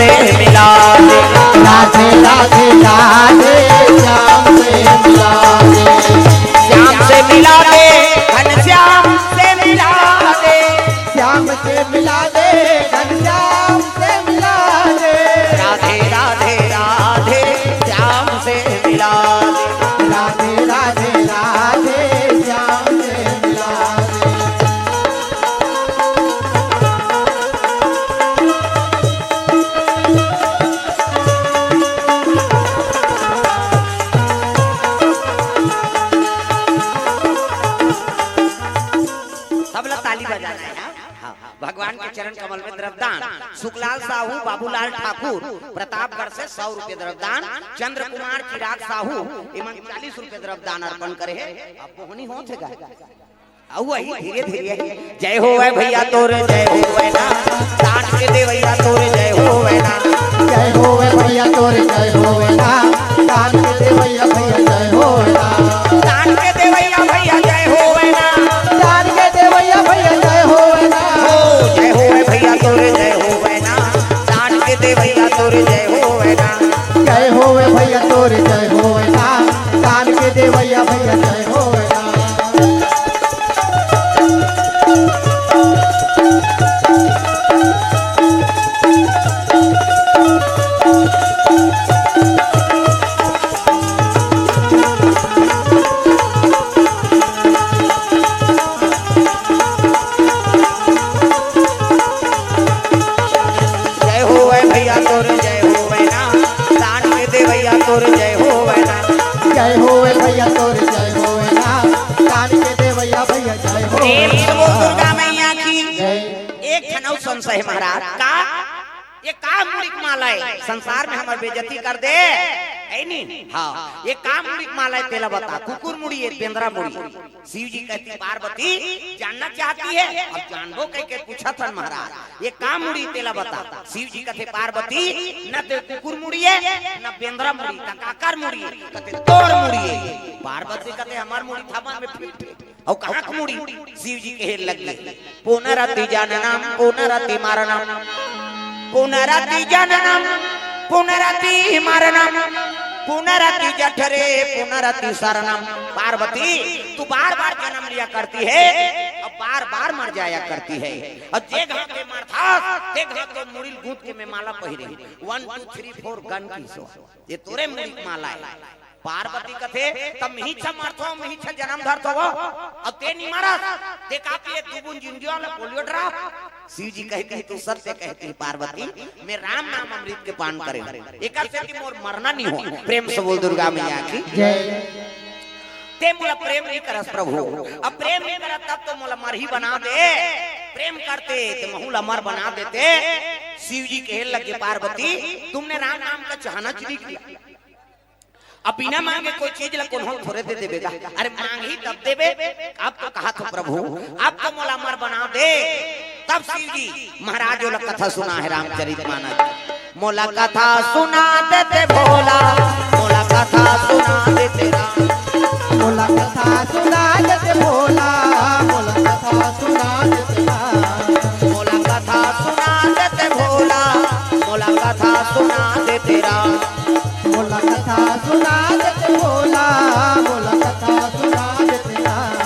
से मिला दे, राधे राधे राधे श्याम से मिला दे, श्याम से मिला दे, घनश्याम से मिला दे, श्याम से मिला दे, घनश्याम से मिला दे, राधे राधे राधे श्याम से मिला दे, राधे राधे राधे श्याम से मिला दे। सब लोग ताली बजाना है। हाँ। भगवान के चरण कमल में द्रव्यदान। सुखलाल साहू, बाबूलाल ठाकुर प्रतापगढ़ से 100 रुपए द्रव्यदान, चंद्र कुमार चिराग साहू इमन 40 रुपए द्रव्यदान अर्पण करे है। अब मोहनी हो थे वही धीरे धीरे जय हो भैया तोरे, जय हो ना दान के दे भैया तोरे, जय हो ना, जय हो भैया तोरे, जय हो ना दान के दे भैया भैया, जय हो ना दान के दे भैया भैया, जय हो ना, दान के दे भैया भैया, जय हो ना, जय हो भैया तोरे, जय हो ना दान के दे भैया तोरे, जय हो ना, जय हो भैया तोरे, जय हो ना दान के दे भैया भैया, जय हो ना। जय हो भैया तोरे, जय हो ना दान के दे भैया तोरे, जय हो ना, जय हो भैया तोरे, जय हो ना दान के दे भैया भैया, जय हो प्रेम से बोल दुर्गा मैया की जय। एक खनौ संशय महाराज का ये का मुड़िक माला है, संसार में हमार बेइज्जती कर दे है नी। हाँ ये का मुड़िक माला है तेला बता, कुकुर मुड़ी है, पेंद्रा मुड़ी। शिव जी कहती पार्वती जानना चाहती है, अब जानबो कह के पूछा था महाराज ये का मुड़ी तेला बता। शिव जी कहते पार्वती न ते कुकुर मुड़ी है न पेंद्रा मुड़ी, न काकर मुड़ी है, कहते तोड़ मुड़ी है। पार्वती कहते हमार मुड़ी थामा में फिट और कहाँ की मुड़ी। शिव जी कहे लगी पुनरति जननम पुनरति मरणम, पुनरति जननम पुनरति मरणम, पुनरति जठरे पुनरति शरणम। पार्वती तू बार बार जन्म लिया करती है और बार बार मर जाया करती है, और जे घाव के मरथा ते घाव के मुड़िल गूंथ के में माला पहिरे 1 2 3 4 गन की सो ये तोरे मुड़िल माला है। पार्वती कथे तब मिही छ मरथो मिही छ जन्म धरथो अब ते नहीं मारा ते कापी एक दुबुन जिंदगी वाला पोलियो ड्रा। शिव जी कहती है तू सत्य कहती है पार्वती, मैं राम नाम अमृत के पान करे एक से कि मोर मरना नहीं हो। प्रेम से बोल दुर्गा मैया की जय। ते मोला प्रेम नहीं करस प्रभु, अब प्रेम नहीं करा तब तो मोला मर ही बना दे, प्रेम करते तो महूल अमर बना देते। शिव जी कहे लगे पार्वती तुमने राम नाम का चाहना चुनी किया, अब बिना मांगे कोई चीज ला कौन थोड़े दे देगा, अरे मांग ही तब देवे। अब तो कहा तो प्रभु अब तो मोला अमर बना दे। तब शिव जी महाराज वाला कथा सुना है रामचरितमानस। मोला कथा सुना देते भोला, मोला कथा सुना देते राम, मोला कथा सुना देते भोला, मोला कथा सुना देते राम, मोला कथा सुना देते भोला, मोला कथा सुना देते राम, मोला कथा सुना देते भोला, मोला कथा सुना देते राम।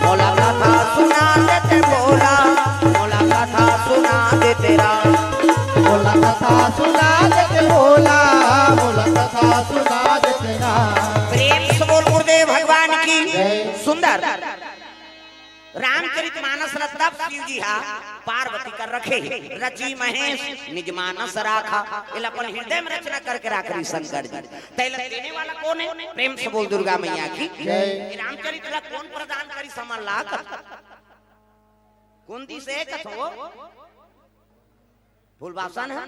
मोला कथा सुना देते भोला, मोला कथा सुना देते राम, मोला कथा सुना देते भोला, मोला कथा सुना देते राम। प्रेम से बोल गुरुदेव भगवान की जय। सुंदर रामचरितमानस तब शिव जी हा पार्वती कर रखे रची महेश निज मानस राखा, इला अपन हृदय में रचना करके राखरी शंकर जी। तैला देने वाला कौन है? प्रेम से बोल दुर्गा मैया की जय। रामचरित ला कौन प्रदान करी समन ला कुंती से कथो फूलवासन है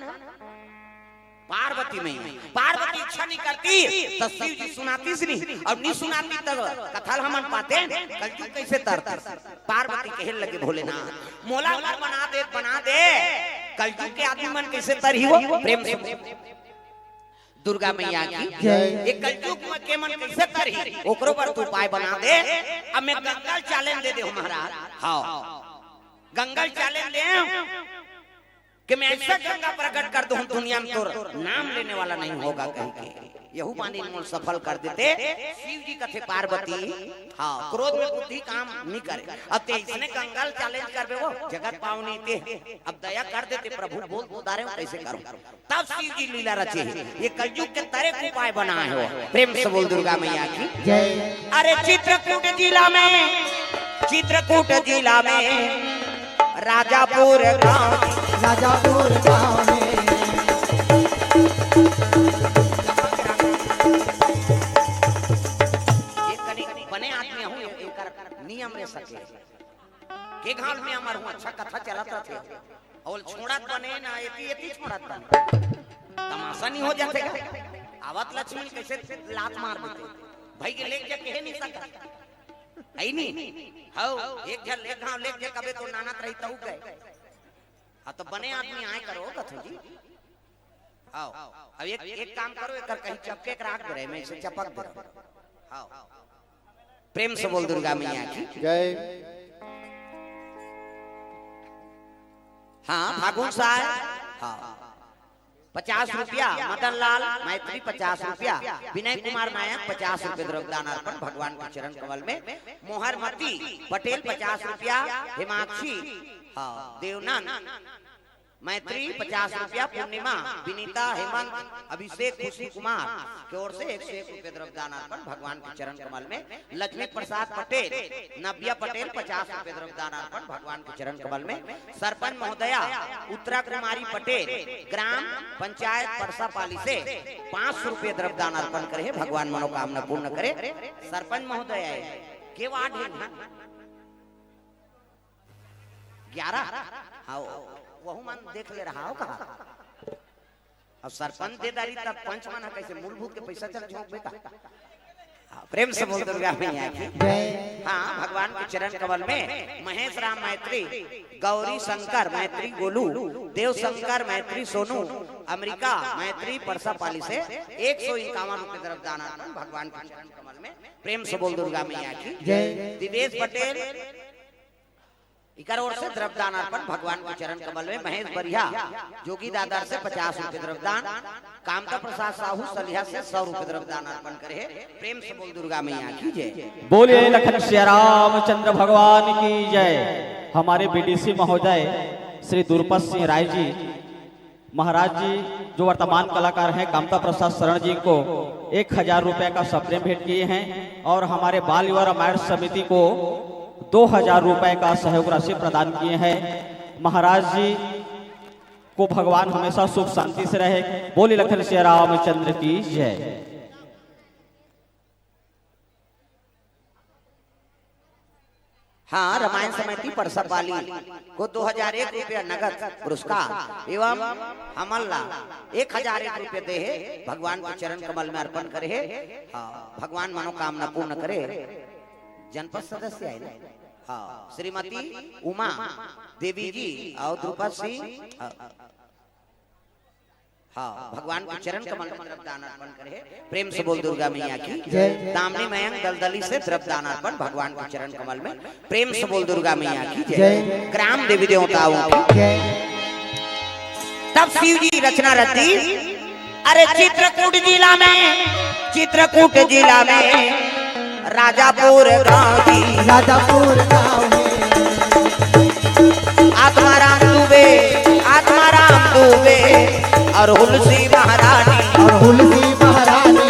पार्वती में। पार्वती इच्छा नहीं करती तो शिव जी सुनाती सी नहीं, और नहीं सुनाती तो कथल हमन पाते कलयुग कैसे तरते। पार्वती कहे लगे भोलेनाथ मोला मर बना दे कलयुग के आदमी मन कैसे तरही हो। प्रेम से दुर्गा मैया की जय। ये कलयुग में के मन कैसे तरही ओकरो पर तू उपाय बना दे। अब मैं गंगल चैलेंज दे दे महाराज। हाँ गंगल चैलेंज दे कि मैं ऐसा गंगा प्रकट कर दूं दुनिया में तोर नाम लेने वाला नहीं होगा कहीं के। यहू बानी मोल सफल कर देते। शिव जी कथे पार्वती हाँ क्रोध में बुद्धि काम नहीं करे। अब ते इसने गंगल चैलेंज करबे वो जगत पावनी ते अब दया कर देते प्रभु बोल उदारे कैसे करूं। तब शिव जी लीला रचे ये कलयुग के तरह उपाय बनाए हो। प्रेम से बोल दुर्गा मैया की जय। अरे चित्रकूट जिला में राजापुर गांव राजापुर गाँव में बने आदमी हूँ नियम रे सके के घाल में हमार हूँ अच्छा कथा चलाता थे और छोड़त बने ना एती छोड़त बने तमाशा नहीं हो जाते आवत लक्ष्मण कैसे लात मार देते भाई के लेके जाके कह नहीं सकता आई नहीं हाउ एक जन ले गांव ले जे कबे तो नानत रही तऊ गए। हां तो बने आदमी आए करो कथू जी। आओ अब एक काम करो एक कहीं चपके राख दे मैं इसे चपक दे। आओ प्रेम से बोल दुर्गा मैया की जय। हां फागुन साहब हां 50 रुपया मदन लाल मैत्री 50 रुपया विनय कुमार नायक 50 रुपये द्रव्यदान अर्पण भगवान के चरण कमल में। मोहरमती पटेल 50 रुपया हिमाक्षी देवनंद मैत्री 50 रुपया पूर्णिमा विनीता हेमंत अभिषेक खुशी कुमार की ओर से 101 रुपये द्रव्यदान अर्पण भगवान के चरण कमल में। लक्ष्मी प्रसाद पटेल नव्या पटेल 50 रुपये द्रव्यदान अर्पण भगवान के चरण कमल में। सरपंच महोदया उत्तरा कुमारी पटेल ग्राम पंचायत परसापाली से 500 रुपये द्रव्यदान अर्पण करे भगवान मनोकामना पूर्ण करे। सरपंच महोदया के वार्ड है 11 हाँ वहु मन देख ले रहा हो कहा। अब सरपंच दे दारी तब पंच माना कैसे मूलभूत के पैसा चल झोंक बेटा। प्रेम से बोल दुर्गा मैया की जय। हाँ भगवान के चरण कमल में महेश राम मैत्री गौरी शंकर मैत्री गोलू देव शंकर मैत्री सोनू अमेरिका मैत्री परसापाली से 151 रुपये द्रव्यदान अर्पण भगवान के चरण कमल में। प्रेम से बोल दुर्गा मैया की जय। दिवेश पटेल इकर ओर से द्रव्यदान अर्पण भगवान के चरण कमल में। महेश बरिया जोगी दादर से 50 रुपये द्रव्यदान। कामका प्रसाद साहू सलिया से 100 रुपये द्रव्यदान अर्पण करे। प्रेम से बोल दुर्गा मैया की जय। बोलिए लखन श्री रामचंद्र भगवान की जय। हमारे बीडीसी महोदय श्री दुर्पत सिंह राय जी महाराज जी जो वर्तमान कलाकार हैं कामता प्रसाद शरण जी को 1000 रुपए का सप्रेम भेंट किए हैं और हमारे बाल युवा रामायण समिति को 2000 रुपए का सहयोग राशि प्रदान किए हैं। महाराज जी को भगवान हमेशा सुख शांति से रहे। बोली लखन श्री रामचंद्र की जय। हाँ रामायण समिति परसापाली को 2001 रुपया नगद पुरस्कार एवं हमल्ला 1001 रुपये दे भगवान के चरण कमल में अर्पण करे। हाँ भगवान मनोकामना पूर्ण करे। जनपद सदस्य है हाँ श्रीमती उमा देवी जी और द्रुपद सिंह हाँ भगवान के चरण कमल में द्रव्यदान अर्पण करे। प्रेम से बोल दुर्गा मैया की जय। दामनी मयंक दलदली से द्रव्यदान अर्पण भगवान के चरण कमल में। प्रेम से बोल दुर्गा मैया की जय। ग्राम देवी देवताओं की जय। तब शिव जी रचना रची। अरे चित्रकूट जिला में राजापुर गांव की राजापुर गाँव में आत्माराम दुबे और हुलसी महारानी और हुलसी महारानी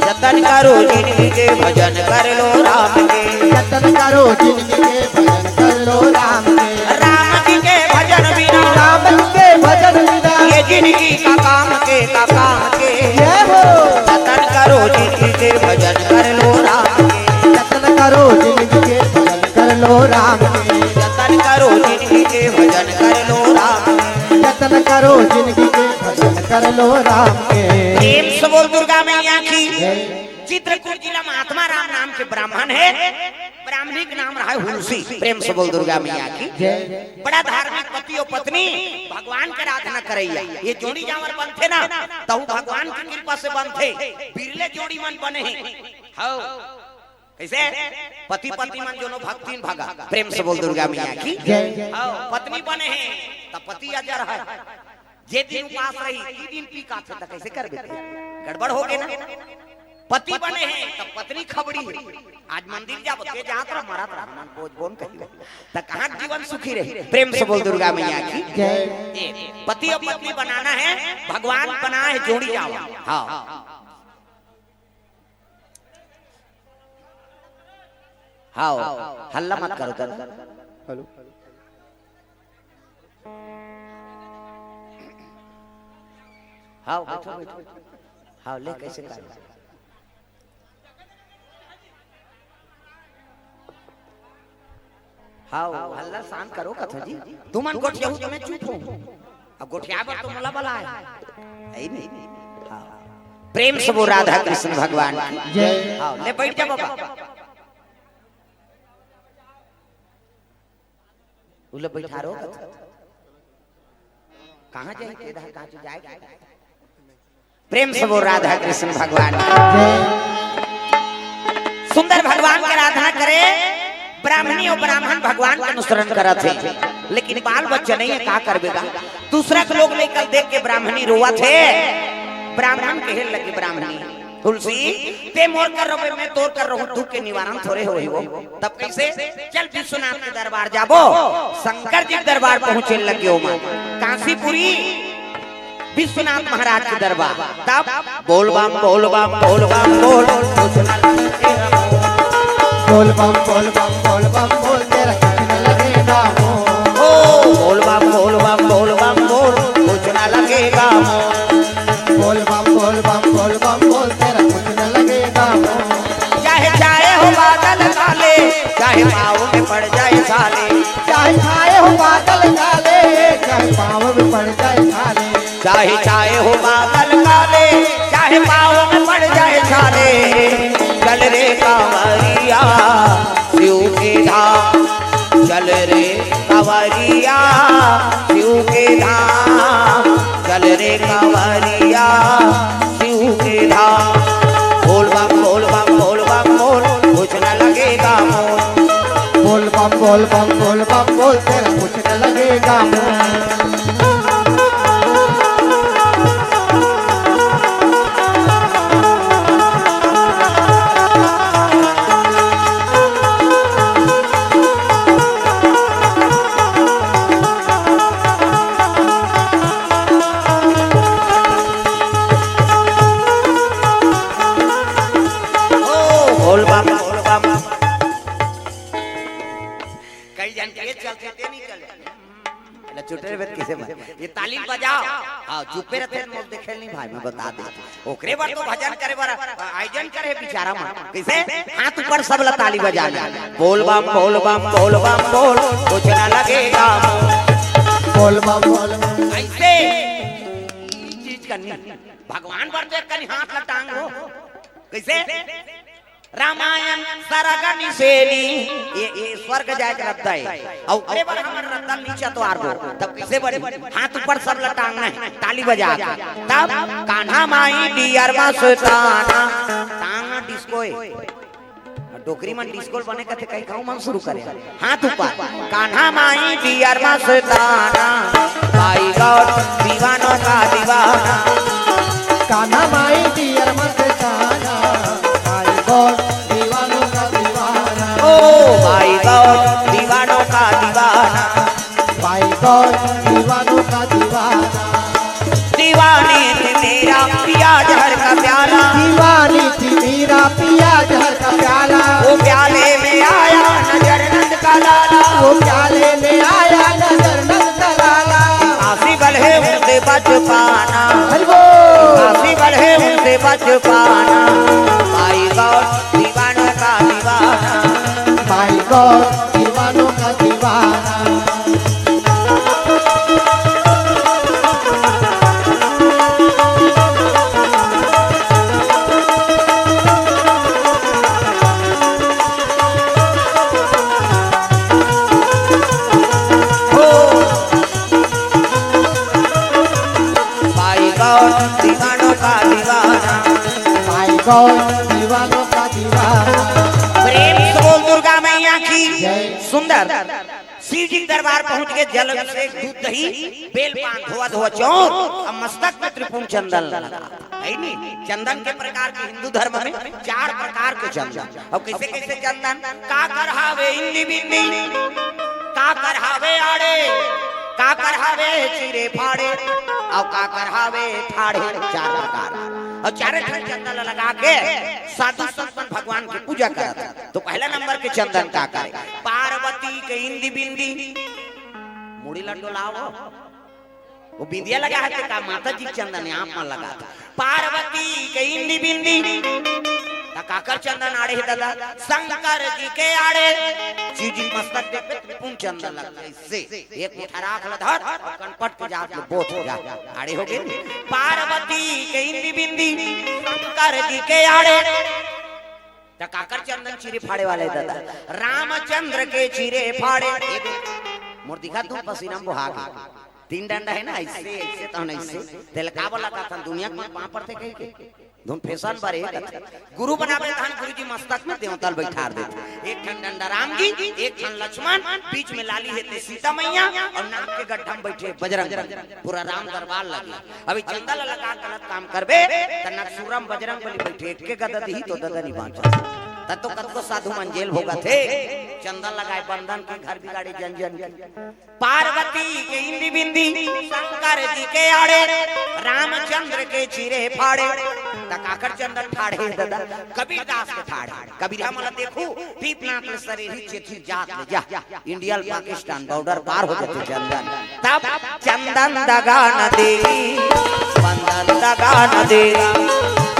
जतन करो जिनकी के भजन कर लो राम के। जतन करो जिनकी के भजन कर लो राम के। राम जी के भजन बिना राम जी के भजन बिना ये जिंदगी का काम के जय हो। जतन करो जिनकी के भजन कर लो राम के। जतन करो जिनकी के भजन कर लो राम के। जतन करो जिनकी के भजन कर लो राम के। जतन करो जिनकी के भजन कर लो राम के। प्रेम से बोल दुर्गा मैया की जय। चित्रकूट जिला में आत्मा राम नाम के ब्राह्मण है, ब्राह्मणी का नाम रहा है हुलसी। प्रेम से बोल दुर्गा मैया की जय। बड़ा धार्मिक पति और पत्नी भगवान के आराधना करैया। ये जोड़ी जावर बनते ना तो भगवान की कृपा से बनते, बिरले जोड़ी मन बने हैं। हाँ कैसे पति पत्नी मन दोनों भक्ति भागा। प्रेम से बोल दुर्गा मैया की जय। हाँ पत्नी बने हैं तब पति अजर है। जे दिन उपास रही की दिन पी का था कैसे कर देते, गड़बड़ हो गए ना। पति बने हैं तब पत्नी खबड़ी है। आज मंदिर जा बते जात रहा मरत रहा मन बोझ बोन कहिए त कहां जीवन सुखी रहे। प्रेम से बोल दुर्गा मैया की जय। पति और पत्नी बनाना है, भगवान बना है जोड़ी जाओ। हाँ हाँ हल्ला मत करो कर। हेलो हाँ बैठो बैठो। हाँ ले कैसे कर। हाँ हल्ला शांत करो कथा जी। तुम मन गोठिया हो तुम्हें चुप हो। अब गोठिया पर तो मला बला है नहीं। हाँ प्रेम से वो राधा कृष्ण भगवान की जय। हाँ ले बैठ जा बाबा। उले बैठा रो कहाँ जाए इधर कहाँ तो जाएगा। प्रेम से वो राधा कृष्ण भगवान सुंदर भगवान की आराधना करे। ब्राह्मणी और ब्राह्मण भगवान का अनुसरण करत है, लेकिन बाल बच्चा नहीं है का करबेगा। दूसरा के लोग लेकर देख के ब्राह्मणी रोवा थे। ब्राह्मण कहे लगे ब्राह्मणी तुलसी ते मोर कर रोबे मैं तोर कर रहूं, दुख के निवारण थोड़े होई हो। तब कैसे चल विश्वनाथ के दरबार जाबो। शंकर जी के दरबार पहुंचे लगे हो मां काशीपुरी विश्वनाथ महाराज के दरबार। तब बोल बम बोल बम बोल बम बोल बोल बम बोल बम बोल बम बोल तेरा कुछ न लगेगा मोह। ओ बोल बम बोल बम बोल बम बोल कुछ न लगेगा मोह। बोल बम बोल बम बोल बम बोल तेरा कुछ न लगेगा मोह। चाहे चाहे हो बादल काले, चाहे पाँव में पड़ जाए साले। चाहे छाए हो बादल काले, चाहे पाँव में पड़ जाए छाले। चाहे चाहे हो बादल काले, चाहे पाँव में पड़ जाए साले। चल रे कांवरिया शिव के धाम, चल रे कांवरिया शिव के धाम, चल रे कांवरिया शिव के धाम। बोल बम बोल बम बोल बम बोल कुछ न लगेगा मोल। बोल बम बोल बम बोल बम बोल तेरा कुछ न लगेगा मोह। ये ताली बजाओ। हाँ चुपे रहते हैं मोल देखे नहीं भाई मैं बता दे। ओकरे बार तो भजन करे बार आयोजन करे बेचारा मन कैसे हाथ ऊपर सब ला ताली बजाना। बोल बम बोल बम बोल बम बोल कुछ न लगेगा बोल बम बोल बम ऐसे चीज करनी भगवान पर देख कर हाथ लटांग हो कैसे। रामायण सरगनी सेनी ये स्वर्ग जाए रद्दा है और अरे बार हमर रद्दा नीचे तो आर दो। तब कैसे बड़े हाथ ऊपर सब लटांगना है ताली बजा के। तब कान्हा माई डियर मस्ताना तांगा डिस्को डोकरी मन डिस्को बने कथे कहीं कहूं मन शुरू करे। हाथ ऊपर कान्हा माई डियर मस्ताना, माई गॉड दीवानों का दीवाना। कान्हा माई डियर मस्ताना, माई गॉड दीवानों का दीवाना। ओ माई गॉड दीवानों का दीवाना, माई गॉड दीवानों का दीवाना। दीवानी थी मेरा पिया जहर का प्याला, दीवानी थी मेरा पिया जहर का प्याला। वो प्याले में आया नजर नंद का लाला, वो प्याले में आया नजर नंद का लाला। काशी बलहे उनसे बच पाना, हरि बोल। काशी बलहे उनसे बच पाना। माई गॉड दीवानों का दीवाना, माई गॉड दीवानों का दीवाना। सुंदर शिव जी के दरबार पहुंच के जल अभिषेक दूध दही बेल पान धोआ धोआ चौर अब मस्तक में त्रिपुण चंदन लगा है नी। चंदन के प्रकार के हिंदू धर्म में 4 प्रकार के चंदन। अब कैसे कैसे चंदन का करहावे इंदी बिंदी का करहावे आड़े का करहावे चिरे फाड़े और का करहावे ठाड़े 4 प्रकार और 4 चंदन लगा के साधु संत भगवान की पूजा करता। तो पहला नंबर के चंदन का करे पार्वती के इंदी बिंदी मुड़ी लड्डू लाओ वो बिंदिया लगा है का माता जी चंदन यहाँ पर लगा था। पार्वती के इंदी बिंदी काकर चंदन आड़े दादा शंकर जी के आड़े शिव जी मस्तक देख त्रिपुण चंदन लगता है। इससे एक मुठा राख ल धर कनपट के जात बोथ हो जा आड़े हो गए। पार्वती के इंदी बिंदी शंकर जी के आड़े काकर चंदन चिरे फाड़े वाले दादा रामचंद्र के चिरे फाड़े मोर दिखा तू पसीना बहा के 3 डंडा है ना ऐसे ऐसे तो नहीं ऐसे तेल का बोला था दुनिया में वहां पर थे कहीं के धुन फैशन पर एक गुरु बनावे थान गुरुजी मस्तक में देवतल बैठा देते। एक ठन डंडा राम जी एक ठन लक्ष्मण बीच में लाली है सीता मैया और नाक के गड्ढा में बैठे बजरंग पूरा राम दरबार लगे। अभी चंदन लगा गलत काम करबे त नक्सूरम बजरंग बलि बैठे एक के गदा दी तो ददा नहीं बांचा तब तो कत को साधु मंजेल होगा थे। चंदन लगाए बंधन के घर बिगाड़े जन जन। पार्वती के इंदी बिंदी शंकर जी के आड़े रामचंद्र के चिरे फाड़े काकर चंदन फाड़े दादा कबीर दास के फाड़े। कबीर हमला देखो पीपनाथ में शरीर चेठी जात ले जा इंडिया पाकिस्तान बॉर्डर पार हो जाते चंदन तब चंदन दगा न देगी बंधन दगा न देगा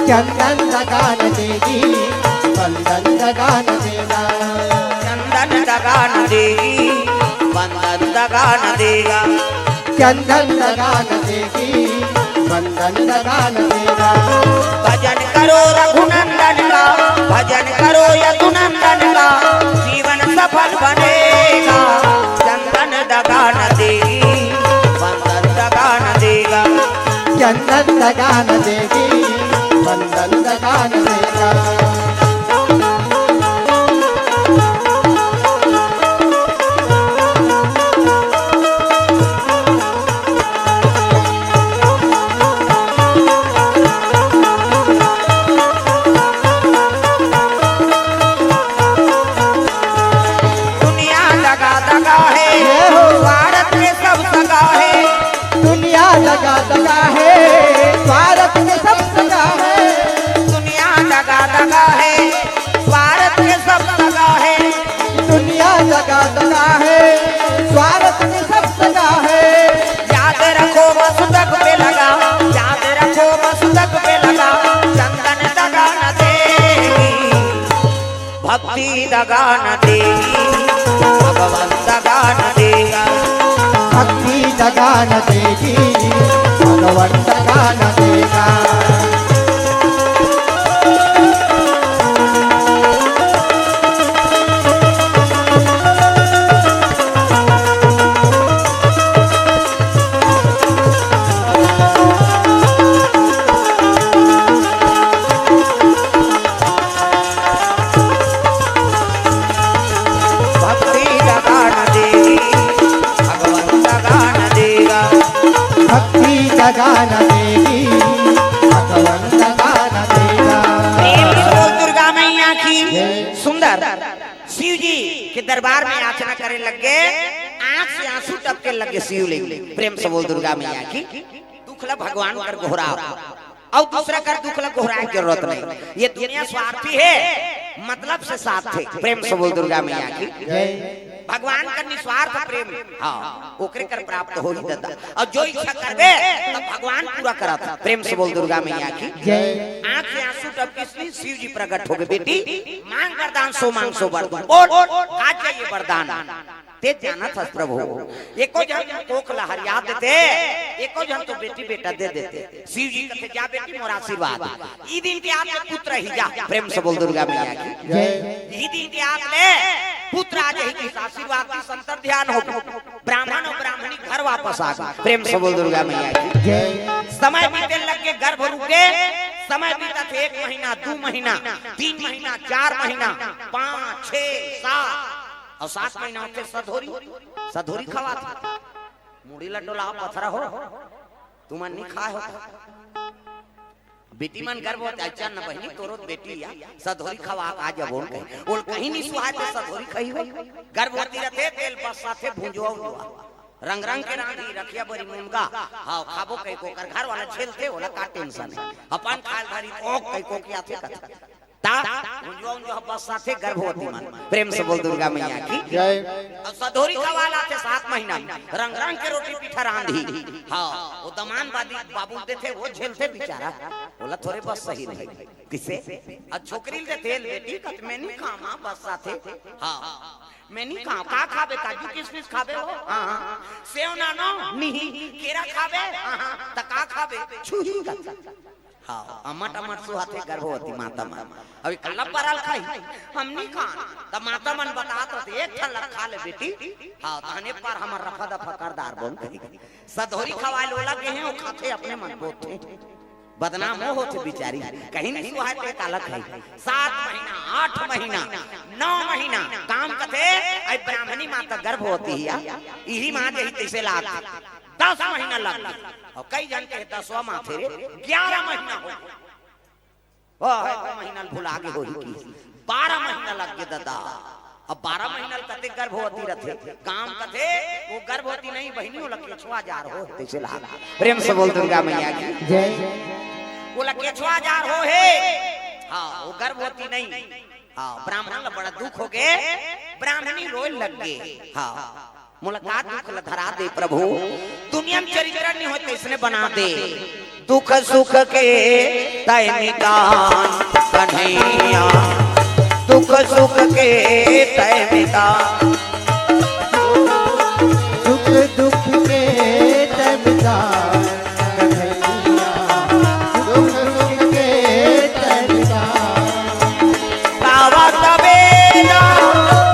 चंदन दगा न देगी बंधन दगा न देगा चंदन दगा न देगी बंधन दगा न देगा चंदन दगा न देगी बंधन दगा न देगा। भजन करो रघुनंदन का भजन करो यदुनंदन का जीवन सफल बनेगा। चंदन दगा न देगी बंधन दगा न देगा चंदन दगा न देगी बंधन दगा न देगा। दगा दगा है भारत में सब दगा है दुनिया दगा दगा है भारत में सब दगा है दुनिया दगा दगा है भारत में सब दगा है। याद रखो मस्तक पे लगा याद रखो मस्तक पे लगा चंदन दगा न देगी भक्ति दगा न देगी भगवान दगा न देगा भक्ति दगा न देगी भगवान दगा न देगा। भक्ति दगा न देगी भगवान दगा न देगा भक्ति दगा न देगी भगवान दगा न देगा। प्रेम से बोल दुर्गा मैया की। सुंदर शिव जी के दरबार में याचना करे लगे आंख से आंसू टपके लगे शिव ले प्रेम से बोल दुर्गा मैया की। दुखला भगवान कर गोहरा और दूसरा कर दुखला गोहराए की जरूरत नहीं। ये दुनिया स्वार्थी है मतलब से साथ थे प्रेम से बोल दुर्गा मैया की। भगवान का निस्वार्थ प्रेम हाँ ओकरे कर प्राप्त हो ही दादा और जो इच्छा करबे तब भगवान पूरा करता प्रेम से बोल दुर्गा मैया की। आंख से आंसू टपके शिव जी प्रकट हो गए बेटी मांग वरदान सो मांग सो वरदान का चाहिए वरदान तेज जाना था प्रभु। एको जन कोख लहरिया देते एको जन तो बेटी बेटा दे देते। शिव जी कहते जा बेटी मोर आशीर्वाद ई दिन के आप पुत्र ही जा प्रेम से बोल दुर्गा मैया की। ई दिन के आप ले पुत्र आ जाए की आशीर्वाद की संतर ध्यान हो ब्राह्मण और ब्राह्मणी घर वापस आ गए प्रेम से बोल दुर्गा मैया की। समय बीते लग के गर्भ रुके समय बीता थे 1 महीना 2 महीना 3 महीना 4 महीना 5 6 7 और 7 महीना होते सधोरी सधोरी खवा मुड़ी लड्डोला पथरा हो तुम नहीं खाए हो बेटी मन गर्भ होता अच्छा न बहनी तोरो बेटी या सधोरी खवा आ जब बोल कहीं नहीं सुहाए तो सधोरी खई हो गर्भवती रहते तेल बस साथे भूंजो रंग रंग के रांधी रखिया बरी मुनगा हां खाबो कई को कर घर वाला झेलते होला का टेंशन अपन खाल धरी ओ कई को क्या थे कथा ता भूंजो बस साथे गर्भवती मन प्रेम से बोल दुर्गा मैया की जय। और सधोरी खवाला थे 7 महीना रंग रंग के रोटी पीठा रांधी हां वो दमान बादी बाबू देते वो झेलते बेचारा बोला थोड़े बस सही रहे किसे और छोकरी दे तेल बेटी कत में नहीं खामा बस साथे हां मैं नहीं का खाबे काजू किशमिश खाबे हो हां सेव नानो नहीं केरा खाबे हां त का खाबे छुही का हां अमट अमट सुहाते गर्भवती माता मन अभी कल्ला परल खाई हम नहीं खा त माता मन बतात होते एक ठन खा ले बेटी हां तहने पर हमर रफा दफा करदार बोल कही सधोरी खवाए लोला के हैं वो खाते अपने मन बोते बदनाम हो होते बिचारी कहीं नहीं सुहाते काला खाई 7 महीना 8 महीना 9 महीना काम कथे आई ब्राह्मणी माता गर्भवती है यही मां जही तैसे लाग 10 महीना लग और कई जन के 10वां माथे रे 11 महीना हो ओ 1 महीना भुला के होई की 12 महीना लग के दादा अब 12 महीना कते गर्भवती रहते काम कथे वो गर्भवती नहीं बहनी हो लगे छुआ जार हो तैसे लाग प्रेम से बोल दुर्गा मैया की जय। बोला केछुआ जार हो हे हां वो गर्भवती नहीं हां ब्राह्मण ला बड़ा दुख हो गए ब्राह्मणी रोए लग गए हां मुलाकात दुख ला धरा दे प्रभु दुनिया में चरित्र नहीं होते इसने बना दे दुख सुख के तय निदान कन्हैया दुख सुख के तय निदान दुख दुख के तय निदान कन्हैया दुख दुख के तय निदान गावत वेद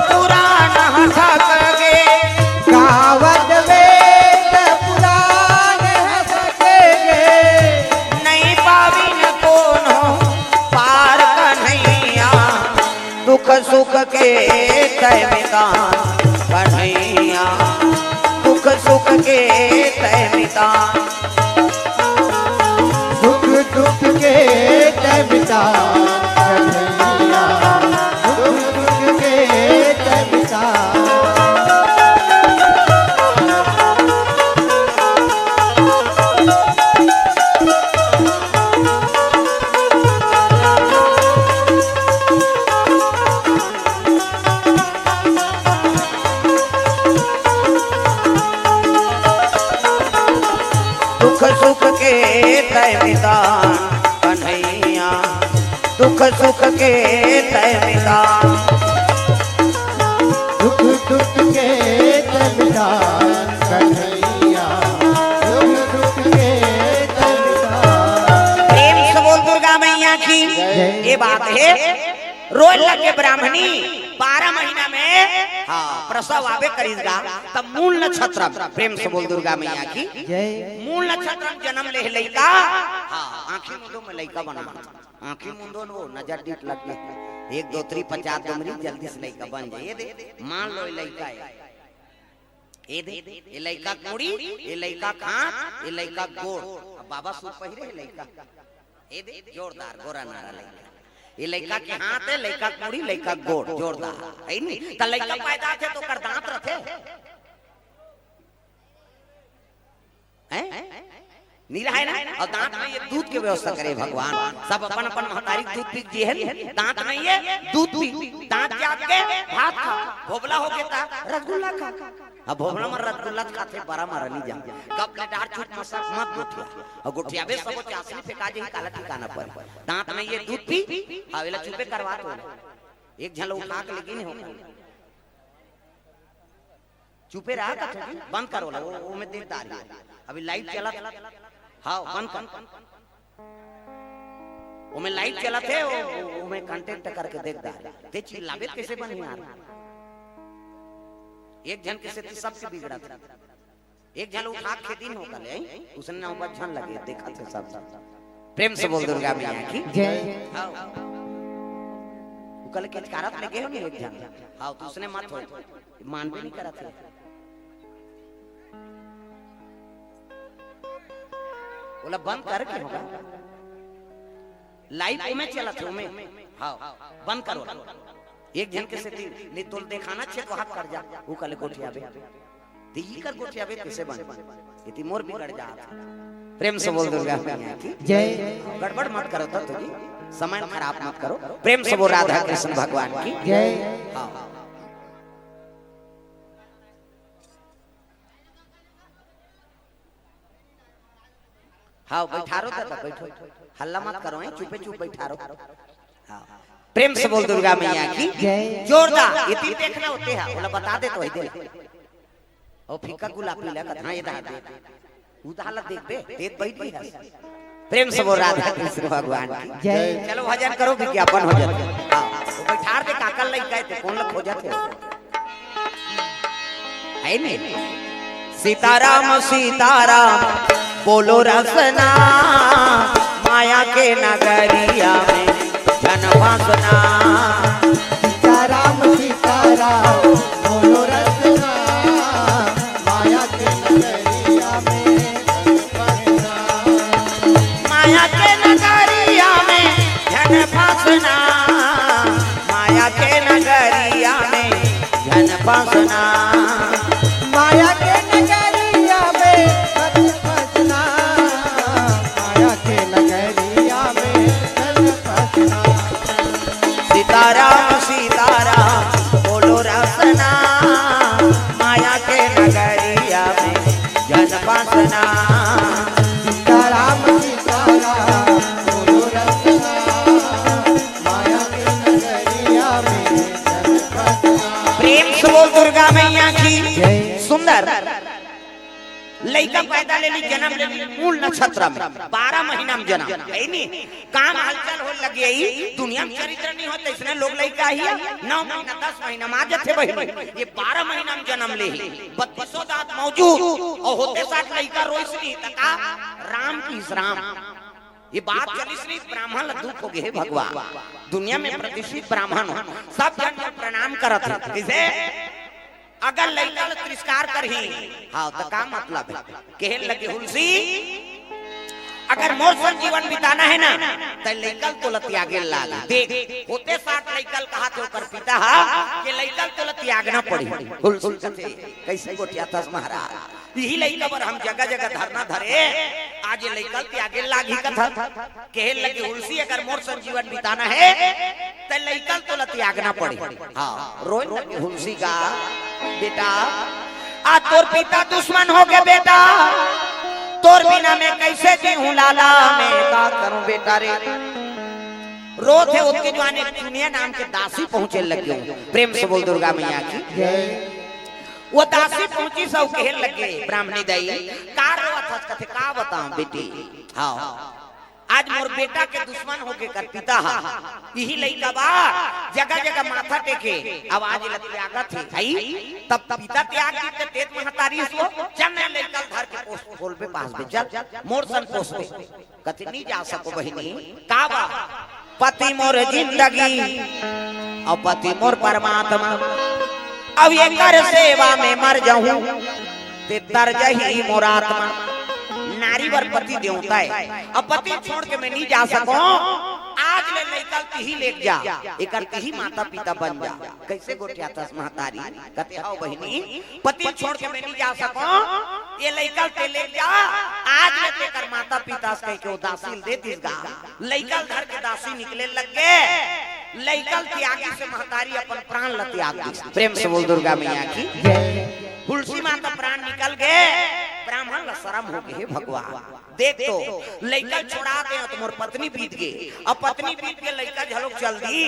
पुराण हसक गे गावत वेद पुराण हसक गे नहीं पाविन कोनो पार कन्हैया दुख सुख के तय निदान कन्हैया दुख सुख के तय निदान दुख दुख के तय निदान कन्हैया दुख दुख के तय निदान दुख सुख के तय निदान कन्हैया दुख सुख के तय निदान दुख दुख के तय निदान कन्हैया दुख दुख के तय निदान प्रेम से बोल दुर्गा मैया की ये बात है रोज लगे ब्राह्मणी 12 महीना में हाँ प्रसव आवे करीगा तब मूल नक्षत्र प्रेम से बोल दुर्गा मैया की जय। मूल नक्षत्र जन्म ले लइका हाँ आंखी मुंडो में लइका बना आंखी मुंडो नो नजर डीट लग गई 1 2 3 50 डमरी जल्दी से लइका बन जाए ये दे मान लो ये लइका है ये दे ये लइका कुड़ी ये लइका खाट ये लइका गोड़ बाबा सूट पहिरे लइका ये दे जोरदार गोरा नारा लइका ये लइका के हाथ है लइका कुड़ी लइका गोड़ जोरदार है नहीं त लइका पैदा थे तो कर दांत रथे हैं नीला है ना और दांत में ये दूध की व्यवस्था करे भगवान सब अपन अपन महतारी दूध पी जी है दांत में ये दूध पी दांत जाग के भात खा भोबला हो के ता रसगुल्ला खा अब भोबला में रसगुल्ला खाते बड़ा मरनी जा कब ले डार छूट मसा मत गुठिया और गुठिया बे सब चासनी फेंका जे काला ठिकाना पर दांत में ये दूध पी हवेला चुपे करवा तो एक झल उठा के लेकिन हो चुपे रहा था बंद करो वो में देवदार अभी लाइट चला हाँ बंद कर वो में लाइट चला थे वो में कांटेक्ट करके देखदार ते चिल्लावे कैसे बन यार एक जन के से सबसे बिगड़ा था एक जन उठा के दिन हो कल उसने ना ऊपर झन लगे देखा थे सब प्रेम से बोल दुर्गा मैया की जय। कल के कारत लगे हो नहीं एक जन हाँ तो उसने मत हो मान भी नहीं करा थे बोला बंद कर के होगा लाइव में चला थे में हाँ बंद करो एक जन के से ले तोल देखाना छे तो हाथ कर जा वो कल कोठिया बे दी कर कोठिया बे कैसे बन इति मोर बिगड़ जा प्रेम से बोल दुर्गा मैया की जय गड़बड़ मत करो तो तुझी समय खराब मत करो प्रेम से बोल राधा कृष्ण भगवान की जय हाँ हाँ बैठारो तो बैठो हल्ला मत करो चुपे चुप बैठारो हाँ प्रेम से बोल दुर्गा मैया की जय जोरदार इति देखना होते हैं बोला बता दे तो ही दे ओ फीका गुलाबी लगा हां ये दे उदाहरण देख बे तेज बैठी है प्रेम से बोल राधा कृष्ण भगवान की जय चलो भजन करो विज्ञापन हो जाए हां तो बैठार दे काकल लई गए थे कौन लोग खोजत है नहीं सीताराम सीताराम बोलो रसना माया के नगरिया में जनवासना सीताराम सीताराम बोलो रसना माया के नगरिया में माया के नगरिया में जनवासना माया के नगरिया में जनवासना माया के नगरिया में फसना माया के नगरिया में फसना सीताराम सीताराम बोलो रसना माया के नगरिया में जनवासना सीताराम सीताराम बोलो रसना माया के नगरिया में फसना प्रेम से बोल दुर्गा मैया की जय सुंदर लड़का पैदा ले ली जन्म ले ली मूल नक्षत्र में 12 महीना में जन्म है नी काम हलचल हो लगे ही दुनिया में चरित्र नहीं होता इसने लोग लड़का ही 9 महीना 10 महीना मां थे बहन ये 12 महीना में जन्म ले ही 32 दांत मौजूद और होते साथ लड़का रोशनी तका राम की राम ये बात चलिस नहीं ब्राह्मण दुख हो गए भगवान दुनिया में प्रतिष्ठित ब्राह्मण सब जन प्रणाम करत है किसे अगर लड़का तिरस्कार करही हाँ तो का मतलब है कहे लगे हुलसी अगर मोर सन जीवन बिताना है ना तो लड़कल तो त्यागे लागे देख होते साथ लड़कल कहा थे ओकर पिता हा कि लड़कल तो त्यागना पड़ी हुलसी कथे कैसे गोटिया था महाराज यही लड़का पर हम जगह जगह धरना धरे आज ये लड़कल त्यागे लागी कथा कहे लगे हुलसी अगर मोर सन जीवन बिताना है तो लड़कल तो त्यागना पड़ी हाँ रोज लगे हुलसी का बेटा आज तोर पिता दुश्मन हो गए बेटा तोर बिना मैं कैसे जीऊं लाला मैं का करूं बेटा रे रोज है उसके जवाने दुनिया नाम के दासी पहुंचे लगे प्रेम से बोल दुर्गा मैया की वो दासी पहुंची सब कहे लगे ब्राह्मणी दई कार रोवत कथे का बताऊं बेटी हाँ आज मोर बेटा के दुश्मन होके कर पिता हा यही लइका बा जगह जगह माथा टेके अब आज त्यागत है भाई तब पिता त्याग के तेज महतारी सो चल ने लइका घर के पोस्ट खोल पे पास में चल मोर सन पोस्ट पे कति नहीं जा सको बहिनी का बा पति मोर जिंदगी और पति मोर परमात्मा अब ये कर सेवा में मर जाऊं ते तर जही मोर आत्मा नारी वर पति देवता है अब पति छोड़ के मैं नहीं जा सकूं आज ले लइकल ही ले जा एकर ही माता पिता बन जा कैसे गोटिया तस महतारी कहते हां बहिनी पति छोड़ के मैं नहीं जा सकूं ये लइकल ते ले जा आज ले तेकर माता पिता से कह के उदासीन दे दिसगा लइकल घर के दासी निकले लग गए लइकल त्यागी से महतारी अपन प्राण ल त्याग दी प्रेम से बोल दुर्गा मैया की तुलसी माता प्राण निकल गए ब्राह्मण ला शर्म हो गए भगवान देख तो लइका छोड़ा दे तो मोर पत्नी बीत गई अब पत्नी बीत के लइका झलोक चल दी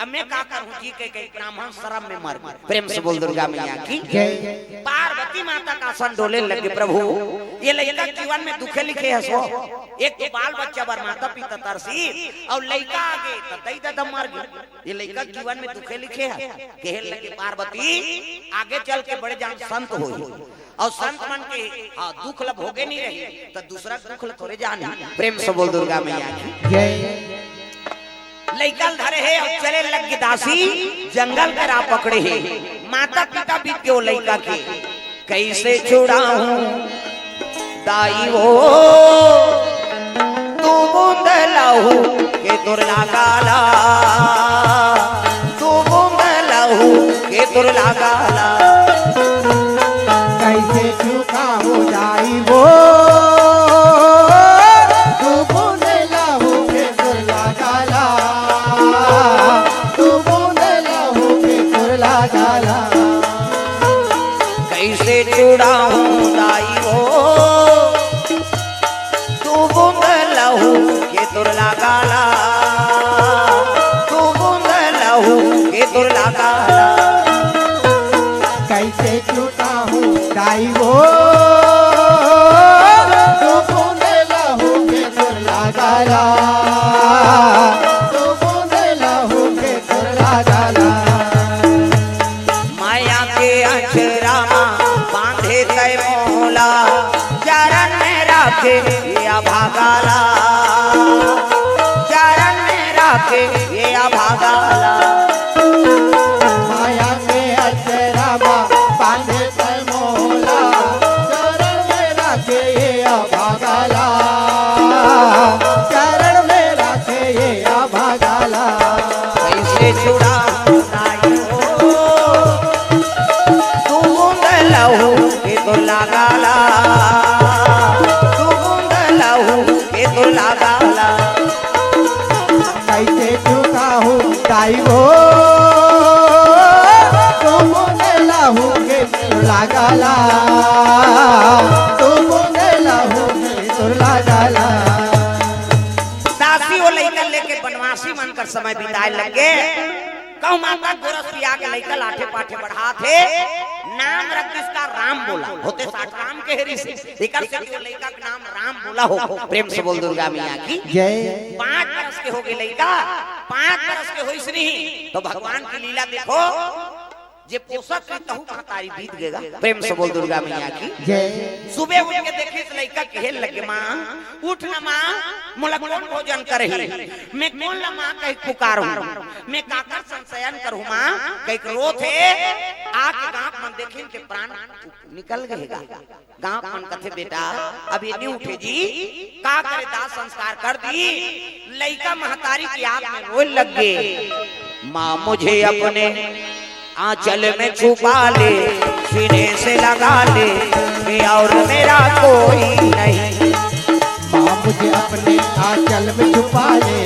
अब मैं का करूं जी के ब्राह्मण शर्म में मर गए प्रेम से बोल दुर्गा मैया की पार्वती माता का सन डोले लगे प्रभु ये लइका जीवन में दुखे लिखे है सो एक तो बाल बच्चा बर माता पिता तरसी और लइका आगे तो दई दम मर गए ये लइका जीवन में दुखे लिखे है कहे लगे पार्वती आगे चल के बड़े जान संत हो और संत मन के दुख लब होगे नहीं रहे तो दूसरा दुख लब थोड़े जाने प्रेम से बोल दुर्गा मैया की लइका धरे है और चले लग के दासी जंगल का राह पकड़े है। माता पिता बीत के वो लइका के कैसे छुड़ाऊं दाई वो तू बूंद लहू के दुर्ला गाला, तू बूंद लहू के दुर्ला गाला। कैसे चुकाऊं दाई वो तू बूंद लहू के दुर्ला गाला, तू बूंद लहू के दुर्ला गाला। कैसे छुड़ाऊं दाई वो तू बूंद लहू के दुर्ला गाला, तू बूंद लहू के दुर्ला गाला। कैसे चुकाऊं दाई वो तू बूंद लहू के दुर्ला गाला, तू बूंद लहू के दुर्ला गाला। माया के अचरा बांधे तय मोला चरण में राखे या भागाला, चरण में राखे या भागाला। माया के अचरा बांधे तय मोला चरण में राखे ये अभागाला, चरण में राखे ये अभागाला। कैसे छुड़ाऊं दाई हो तू बूंद लहू के दुर्ला गाला, तू बूंद लहू के दुर्ला गाला। कैसे चुकाऊं दाई वो तू बूंद लहू के दुर्ला गाला, तू बूंद लहू के दुर्ला गाला। दासी वो लइका लेके बनवासी बनकर समय बिताए लगे। कहूं माता गोरस पिया के लइका लाठे पाठे बढ़ा थे। नाम रख इसका राम बोला होते साठ राम के हेरी से लेकर से वो लइका का नाम राम बोला हो। प्रेम से बोल दुर्गा मैया की जय। 5 बरस के हो गए लइका, 5 बरस के होइस नहीं तो भगवान की लीला देखो। जे पोसत है तहु महतारी बीत गएगा। प्रेम से बोल दुर्गा मैया की जय। सुबह उठ के देखे तो लइका कहे लगे माँ उठ ना माँ मोला कौन भोजन करही, मैं कौन ला माँ कहीं पुकारूं, मैं काकर संशयन करूं माँ कहीं रोत है। आके गांव मन देखे के प्राण निकल गएगा। गांव मन कथे बेटा अब ये नहीं उठे जी का करे दाह संस्कार कर दी। लइका महतारी की आग में रोए लग गए। माँ मुझे अपने आंचल में छुपा ले, सीने से लगा ले कि और मेरा कोई नहीं। माँ मुझे अपने आंचल में छुपा ले,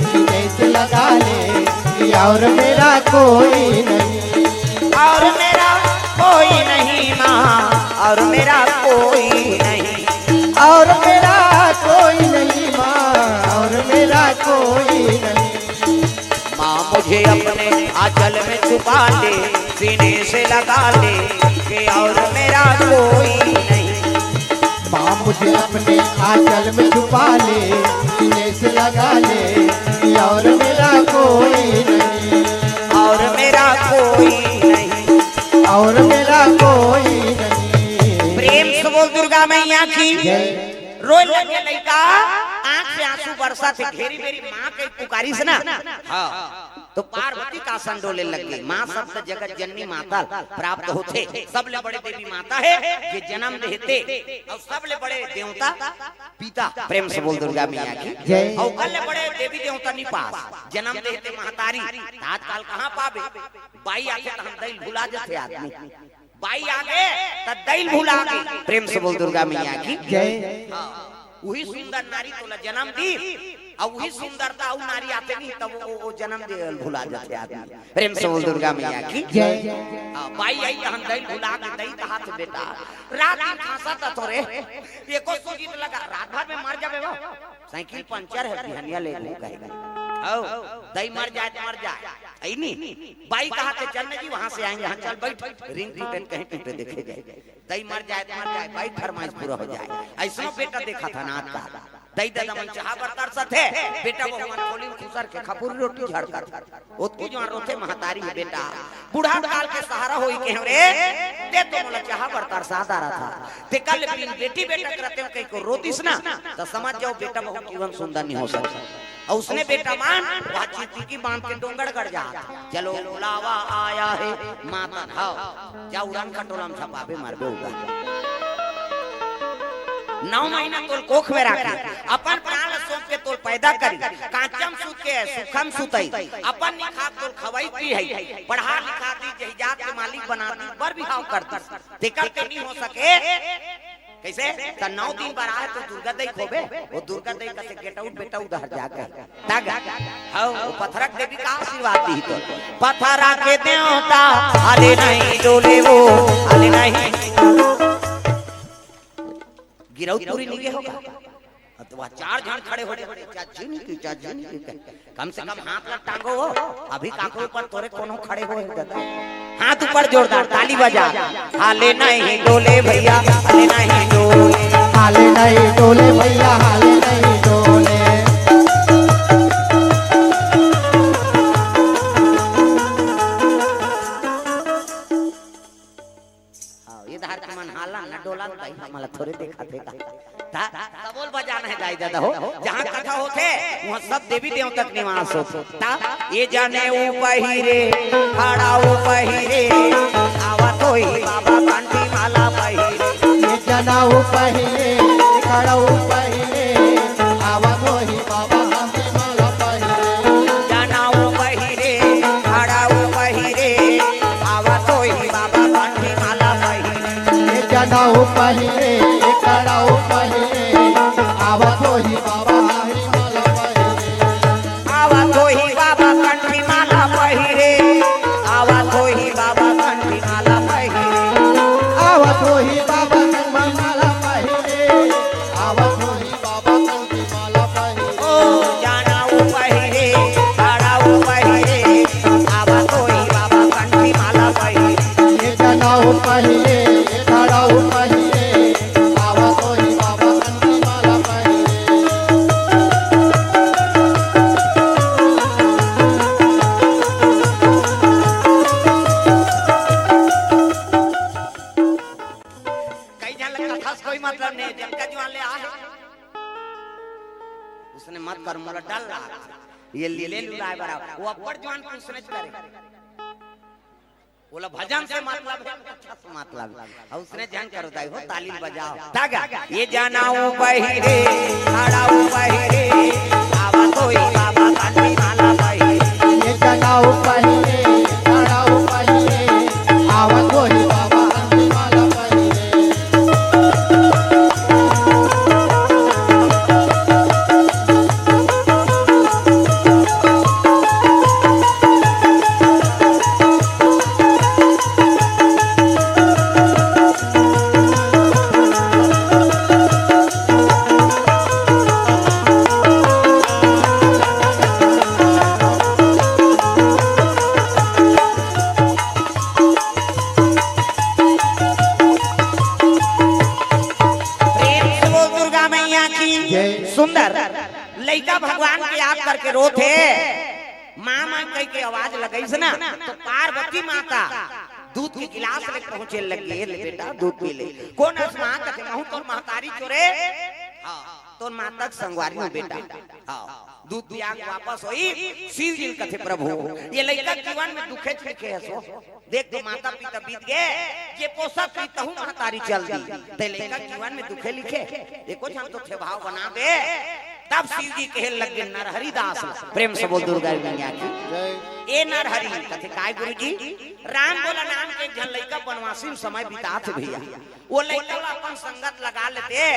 सीने से लगा ले कि और मेरा कोई नहीं, और मेरा कोई नहीं माँ, और मेरा कोई नहीं, और मेरा कोई नहीं माँ, और मेरा कोई नहीं। माँ मुझे अपने आंचल में छुपा ले, सीने से लगा ले कि और मेरा कोई नहीं। माँ मुझे अपने आंचल में छुपा ले, सीने से लगा ले कि और मेरा कोई नहीं, और मेरा कोई नहीं, और मेरा कोई नहीं। प्रेम से बोल दुर्गा मैया की जय। रोए लगे लइका, आंख से आंसू बरसा थे। घेरी मेरी माँ के पुकारी से ना हाँ तो पार्वती का आसन डोले लग गई। माँ शब्द जगत जननी माता प्राप्त होते। सबले बड़े देवी माता है ये जन्म देते और सबले बड़े देवता पिता। प्रेम से बोल दुर्गा मैया की जय। और कल बड़े देवी देवता निपास जन्म देते महतारी। तात्काल कहाँ पावे बाई आके तो हम दैल भुला जाते आदमी। बाई आगे तो दैल भुला गए। प्रेम से बोल दुर्गा मैया की जय। वही सुंदर नारी तोला जन्म दी और वही सुंदरता और नारी आते नहीं तब वो जन्म दे भुला जाते आदमी। प्रेम से बोल दुर्गा मैया की जय। बाई आई हम दई भुला के दई कहा थे बेटा रात में खांसा था तोरे एको सुजीत लगा रात भर में मर जाबे वो साइकिल पंचर है बिहनिया ले ले कहेगा आओ दई मर जाए तो मर जाए आई नहीं। बाई कहा थे चलने जी वहां से आएंगे हम चल बैठ रिंग टूटे कहीं टूटे देखे जाए दई मर जाए तो मर जाए बाई फरमाइश पूरा हो जाए। ऐसा बेटा देखा था नाथ का दई दादा मन चाह बरतर सथे बेटा वो मन खोली खुसर के खपुरी रोटी झड़कर ओतकी जो रोथे महतारी है बेटा बूढ़ा काल के सहारा होई के रे ते तो मन चाह बरतर सादा रहा था ते कल बिन बेटी बेटा करते कहीं को रोतीस ना तो समझ जाओ बेटा बहुत जीवन सुंदर नहीं हो सकता। और उसने बेटा मान वह चीटी की बांध के डोंगड़ कर जा। चलो बुलावा आया है माता हाओ जा उड़ान खटोला में छपावे मारबे उड़ा 9 महीना तोल कोख में रखी अपन प्राण सोच के तोल पैदा करी कांचम सुत के सुखम सुतई अपन निखा तोल खवाई पी है पढ़ा लिखा दी जहिजात के मालिक बना दी बर बिहाव कर दी तेकर के नहीं हो सके कैसे त 9 दिन बार आए तो दुर्गा दई खोबे वो दुर्गा दई कसे गेट आउट बेटा उधर जाकर ताग हां वो पत्थरक देवी का आशीर्वाद दी तो पत्थरा के देवता आले नहीं डोले वो आले नहीं गिरौत पूरी नहीं होगा तो वह 4 जन खड़े हो गए चाची नहीं कम से कम हाथ में टांगो हो अभी काको ऊपर तोरे कोनो खड़े हो दादा हाथ ऊपर जोरदार ताली बजा हाले नहीं डोले भैया हाले नहीं डोले हाले नहीं डोले भैया हाले नहीं डोले ये धार के मन हाला न डोला भाई हमला थोड़े देखा थे ता बोल बजाना है गाय दादा हो जहां कथा होते वहां सब देवी देवता के निवास हो ता ये जाने ऊपहिरे खड़ा ऊपहिरे आवा तोई बाबा कांठी माला पहिरे ये जना ऊपहिरे खड़ा ऊपहिरे आवा तोई बाबा कांठी माला पहिरे जाना ऊपहिरे खड़ा ऊपहिरे आवा तोई बाबा कांठी माला पहिरे ये जना ऊपहिरे खड़ा ऊपहिरे आवा तोई बाबा कांठी माला पहिरे आवा तोई बाबा कांठी माला पहिरे आवा तोई बाबा कांठी माला पहिरे आवा तोई बाबा कांठी माला पहिरे आवा तोई बाबा कांठी माला पहिरे ओ जाना ऊपहिरे खड़ा ऊपहिरे आवा तोई बाबा कांठी माला पहिरे ये जना ऊपहिरे खड़ा ऊपहिरे आवा तोई बाबा कांठी माला पहिरे कई जन लगता था कोई मतलब नहीं जनका जवान ले आ उसने मत कर मोला डल रहा ये ले लुलाए बरा वो अपर जवान को उसने करे बोला भजन से मतलब है अच्छा से मतलब और उसने ध्यान करो दाई हो ताली बजाओ तागा ये जानाऊ पहिरे खड़ा पहिरे आवा तोई बाबा कांठी माला पहिरे ये जना ऊपहिरे खड़ा ऊपहिरे आवा तोई बाबा कांठी माला पहिरे प्रेम से बोल दुर्गा मैया की सुंदर लइका भगवान के याद करके रोते माँ माँ कह के आवाज लगाई से ना तो पार्वती माता दूध के गिलास ले पहुंचे लगे ले बेटा दूध पी ले कौन माँ कहते महू तो महतारी चोरे तो माता संगवारी हो बेटा दूध पिया वापस होई शिव जी कथे प्रभु ये लइका जीवन में दुखे लिखे है सो देख तो माता पिता बीत गए ये पोसा पीता हूं महतारी चल दी ते लइका जीवन में दुखे लिखे देखो हम तो थे भाव बना दे तब शिव जी कहे लगे नरहरि दास प्रेम से बोल दुर्गा मैया की ए नरहरि कथे काय गुरुजी राम बोला नाम के एक जन लइका बनवासी में समय बितात भैया वो लइका अपन संगत लगा लेते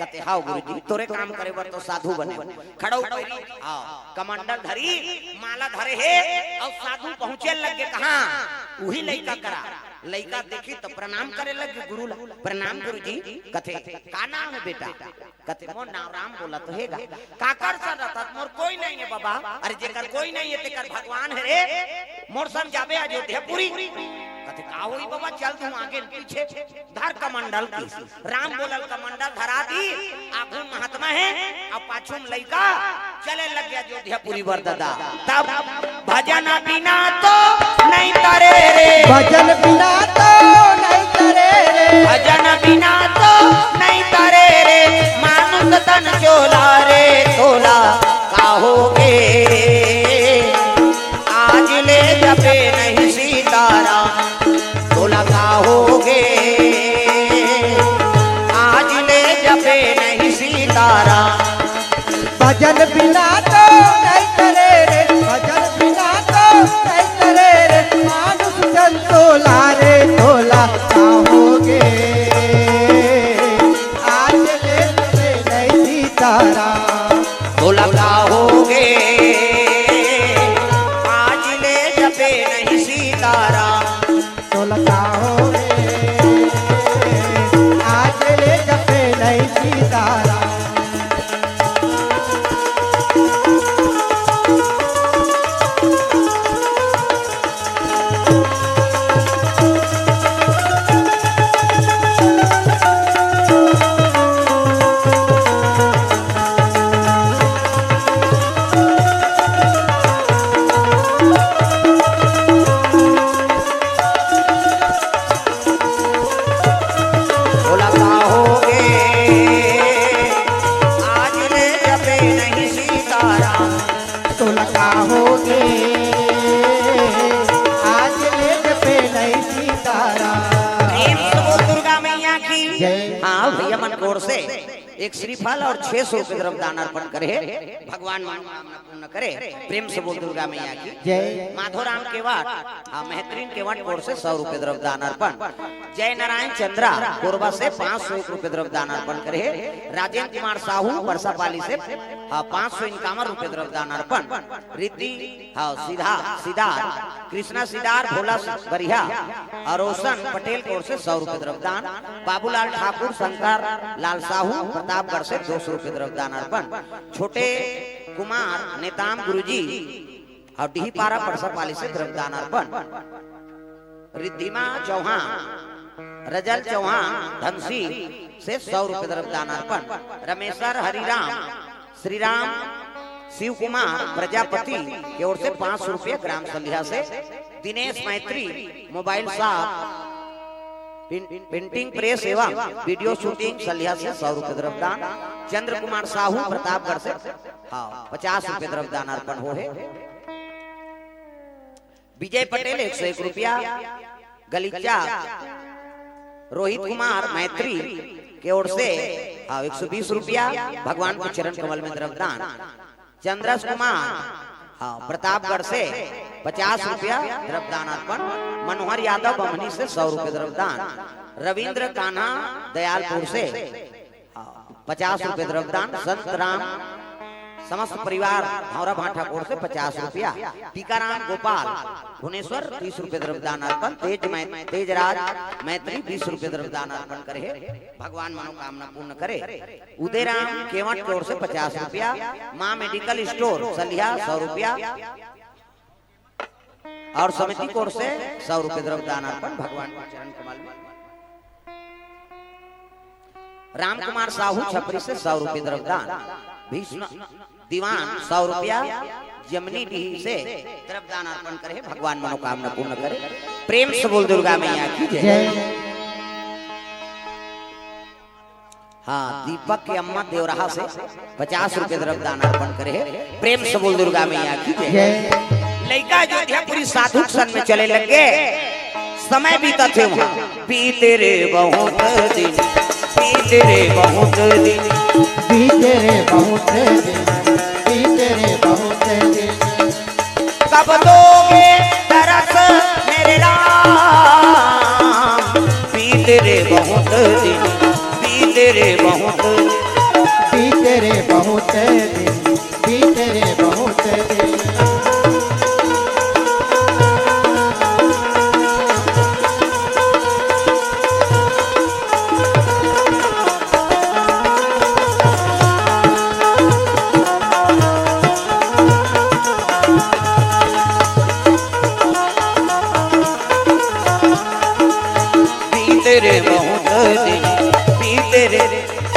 कथे हां गुरुजी तोरे काम करे बर तो साधु बने खड़ो पैरी हां कमंडल धरी माला धरे है और साधु पहुंचे लगे कहां वही लइका करा लइका देखी तो प्रणाम करे लगे गुरु प्रणाम गुरुजी कथे का नाम है बेटा कथे मोर नाम राम बोला तो हेगा काकर सर रहता मोर कोई नहीं है बाबा अरे जेकर कोई नहीं है तेकर भगवान है रे मोर संग जाबे अयोध्यापुरी कथे का होई बाबा चल तू आगे पीछे धर कमंडल राम बोलल कमंडल धरा दी आगू महात्मा है और पाछू में लइका चले लग गया अयोध्यापुरी वर दादा तब भजन बिना तो नहीं तरे रे भजन बिना तो नहीं करे रे भजन बिना तो नहीं तरे रे मानुष तन चोला रे तोला काहो की ओर से एक श्रीफल और 600 रुपये द्रव्य दान अर्पण करे। भगवान मनोकामना पूर्ण करे। प्रेम से बोल दुर्गा मैया की जय। माधोराम केवाट मेहतरीन केवाट की ओर से 100 रुपये द्रव्य दान अर्पण। जय नारायण चंद्रा कोरबा से 501 रुपये द्रव्य दान अर्पण करे। राजेंद्र कुमार साहू वर्षापाली से 551 रुपये द्रव्य दान अर्पण। रिद्धि सिदार कृष्णा सिदार भोला बरिया और रोशन पटेल की ओर से 100 रुपये द्रव्य दान। बाबूलाल ठाकुर शंकर लाल साहू प्रतापगढ़ से 200 रुपये द्रव्य दान अर्पण। छोटे कुमार नेताम गुरुजी और डीपारा परसापाली से द्रव्य दान अर्पण। रिद्धिमा चौहान रजल चौहान धनसी से 100 रुपये द्रव्य दान अर्पण। रमेश्वर हरिराम श्रीराम शिव कुमार प्रजापति की ओर से 500 रुपये ग्राम संध्या से। दिनेश मैत्री मोबाइल शॉप पेंटिंग प्रेस एवं वीडियो शूटिंग सलिया से 100 रुपये द्रव्य दान। चंद्र कुमार साहू प्रतापगढ़ से 50 रुपये द्रव्य दान अर्पण हो है। विजय पटेल 101 रुपया। गलीचा रोहित कुमार मैत्री की ओर से 120 रुपया भगवान के चरण कमल में द्रव्य दान। चंद्रस कुमार प्रतापगढ़ से 50 रुपया द्रव्य दान अर्पण। मनोहर यादव बमनी से 100 रुपये द्रव्य दान। रविंद्र कान्हा दयालपुर से 50 रुपये द्रव्य दान। संत राम समस्त परिवार हौरा भाटा कोर से 50 रुपया। टीकाराम गोपाल भुवनेश्वर 30 रुपये द्रव्य दान अर्पण। तेजराज मैत्री 20 रुपये द्रव्य दान अर्पण करे। भगवान मनोकामना पूर्ण करे। उदयराम केवट की ओर से 50 रुपया। माँ मेडिकल स्टोर सलिया 100 रुपया और समिति की ओर से 100 रुपये द्रव्य दान अर्पण भगवान के चरण कमल में। राम कुमार साहू छपरी से 100 रुपये द्रव्य दान। भीष्म दीवान 100 रुपया जमनी डी से द्रव्य दान अर्पण करे। भगवान मनोकामना पूर्ण करे। प्रेम से बोल दुर्गा मैया की जय। हाँ दीपक की अम्मा देवराहा से 50 रुपये द्रव्य दान अर्पण करे। प्रेम से बोल दुर्गा मैया की जय। लड़का अयोध्यापुरी साधु सन में चले लगे। समय बीता थे वहाँ बीते रे बहुत दिन बीते रे बहुत दिन बीते रे बहुत दिन बीते रे बहुत दिन। कब दोगे तरस मेरे राम बीते रे बहुत दिन बीते रे बहुत बीते रे बहुत दिन बीते रे बहुत दिन।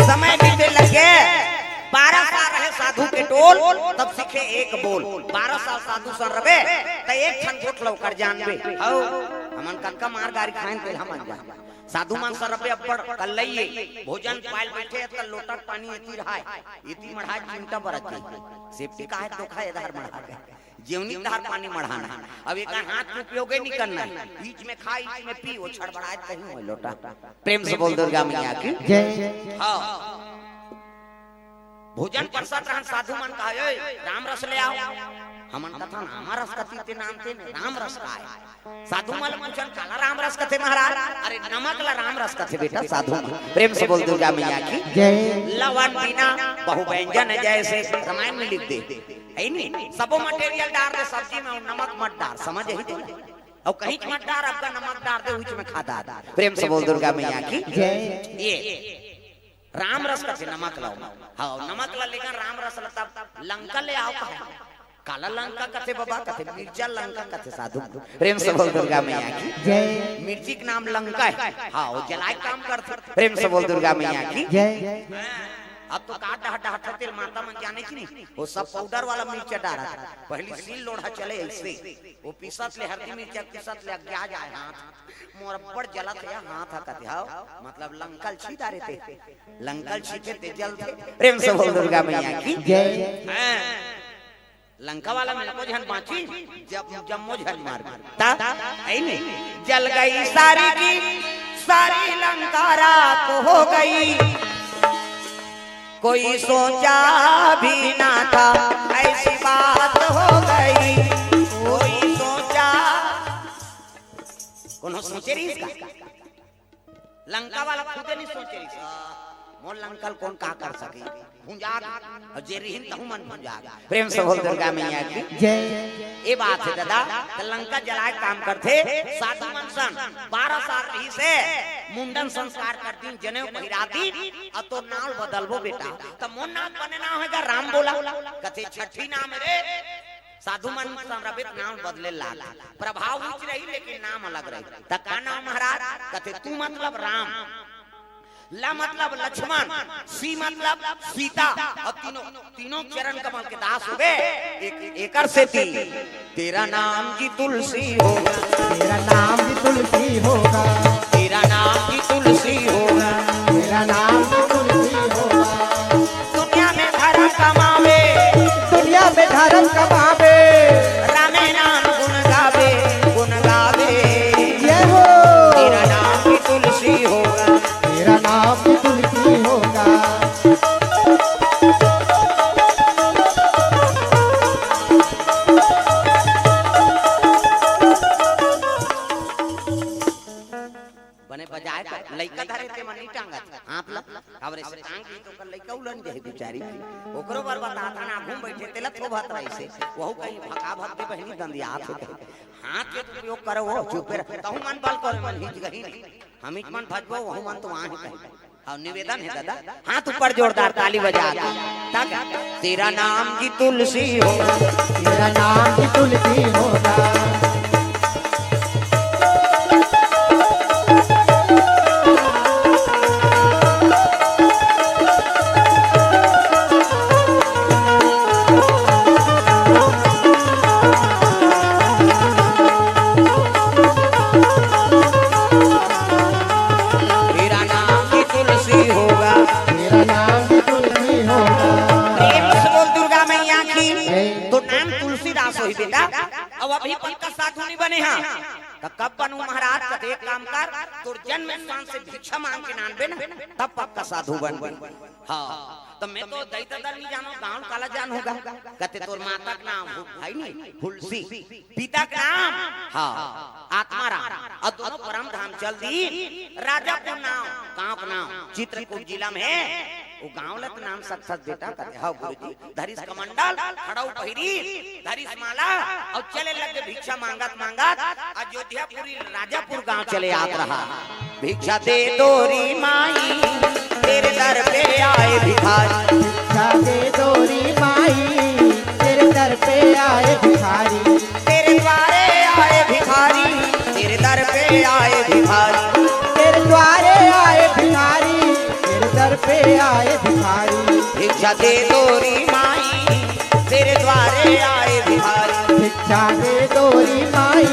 समय बीते लगे 12 साल रहे साधु के टोल तब सीखे एक बोल। 12 साल साधु सन रहे तो एक क्षण गोट लौकर जानबे हौ हमन कनका मार गारी खाइन पे हमन जा। साधु मान सर रहे अब्बड़ कल्लइए भोजन पाइल बैठे त लोटा पानी एती रहाय एती मढ़ा चिंता बरत सेफ्टी का है धोखा इधर मढ़ा के जीवनी धार पानी मढ़ाना। अब एक हाथ में उपयोग नहीं करना है। बीच में खा बीच में पी वो छड़बड़ाए कहीं हो लोटा। प्रेम से बोल दुर्गा मैया की जय। हाँ भोजन प्रसाद रहन साधु मन कहा राम रस ले आओ। हमन कथा नाम रस कथी ते नाम ते राम रस का है। साधु मन पूछन काला राम रस कथे महाराज। अरे नमक ला राम रस कथे बेटा साधु। प्रेम से बोल दुर्गा मैया की जय। लवण बिना बहु व्यंजन जैसे रामायण में लिख दे है नहीं। सबो मटेरियल डाल दे सब्जी में नमक मत डाल समझ ही दे और कहीं मत डाल आपका नमक डाल दे उच में खाता। प्रेम से बोल दुर्गा मैया की जय। ये राम रस कथे नमक लाओ। हाँ नमक ला लेकर राम रस लता लंका ले आओ कहा काला लंका कथे बाबा कथे मिर्चा लंका कथे साधु। प्रेम से बोल दुर्गा मैया की जय। मिर्ची का नाम लंका है। हाँ वो जलाए काम करते। प्रेम से बोल दुर्गा मैया की जय। अब तो काट हटा हटा तेल माता मन जाने की नहीं वो सब पाउडर वाला मिर्चा डाला था। पहली सील लोढ़ा चले ऐसे वो पीसत ले हल्दी मिर्चा पीसत ले क्या जाए हाथ मोर बड़ जलत है हाथ हकत है मतलब लंकल छीटा रहते लंकल छीटे ते जलते। प्रेम से बोल दुर्गा मैया की जय। लंका वाला में को जहन बाची जब जम्मो जहन मार ता आई नहीं जल गई सारी की सारी लंका राख हो गई कोई सोचा भी ना था ऐसी बात हो गई, कोई सोचा कौन सोचे रही इसका लंका वाला खुदे नहीं सोचे रही मोर लंकल कौन का कर सके भुंजाग और जे रिहिन तहु मन भुंजाग। प्रेम से बोल दुर्गा मैया की जय। ये बात है दादा तो लंका जलाए काम करते साधु मनसन 12 साल रही से मुंडन संस्कार करती जनेऊ पहिराती और तो नाम बदलबो बेटा तो मोर नाम बने ना होगा राम बोला कथे छठी नाम रे साधु मन संरबित नाम बदले लाल प्रभाव उच्च रही लेकिन नाम अलग रही त का नाम महाराज कथे तू मतलब राम ला मतलब लक्ष्मण सी मतलब सीता और तीनों चरण कमल के दास हो गए एकर से तेरा नाम की तुलसी होगा, तेरा नाम भी तुलसी होगा, तेरा नाम की तुलसी होगा, तेरा नाम भी तुलसी होगा। दुनिया में धर्म कमावे, दुनिया में धर्म कमावे, रामे नाम गुण गावे, गुण गावे। ये हो तेरा नाम की तुलसी होगा, तेरा नाम भी तुलसी होगा। बने बजाए तो लइका धरे ते मनी टांगत हाथ ला खबरे से टांग दी तो कर लइका उलन जाए बेचारी ओकरो बार बताता ना घूम बैठे तेला थो भात रही से वहु कहीं भका भक दे बहनी दंदी हाथ हाथ के उपयोग करो वो चुप रह तहु मन बल कर मन हिच गही हम हिच मन भजबो वहु मन तो वहां ही कहीं और निवेदन है दादा हाथ ऊपर जोरदार ताली बजा तक तेरा नाम की तुलसी हो, तेरा नाम भी तुलसी होगा। तेरा नाम की तुलसी होगा, तेरा नाम भी तुलसी होगा। प्रेम से बोल दुर्गा मैया की तो नाम तुलसीदास हो बेटा अब अभी पक्का साधु नहीं बने हाँ तो कब बनू महाराज का एक काम कर तो जन्म स्थान से भिक्षा मांग के नान बे ना तब पक्का साधु बन हाँ तो मैं तो दैता दल नहीं जानो गांव काला जान होगा कहते तोर माता का नाम भाई नहीं तुलसी पिता का नाम हाँ आत्माराम और दोनों परम धाम चल दी राजापुर नाम गांव का नाम चित्रकूट जिला में है वो गांव लत नाम सख्त बेटा कहते हाँ गुरुजी धरिस कमंडल खड़ाऊ पहिरी धरिस माला और चले लगे भिक्षा मांगत मांगत अयोध्यापुरी राजापुर गांव चले आत रहा भिक्षा दे दोरी माई तेरे दर पे आए भिखारी, भिक्षा दे दोरी माई तेरे दर पे आए भिखारी, तेरे द्वारे आए भिखारी, तेरे दर पे आए भिखारी, तेरे द्वारे आए भिखारी, तेरे दर पे आए भिखारी। भिक्षा दे दोरी माई तेरे द्वारे आए भिखारी, भिक्षा दे दोरी माई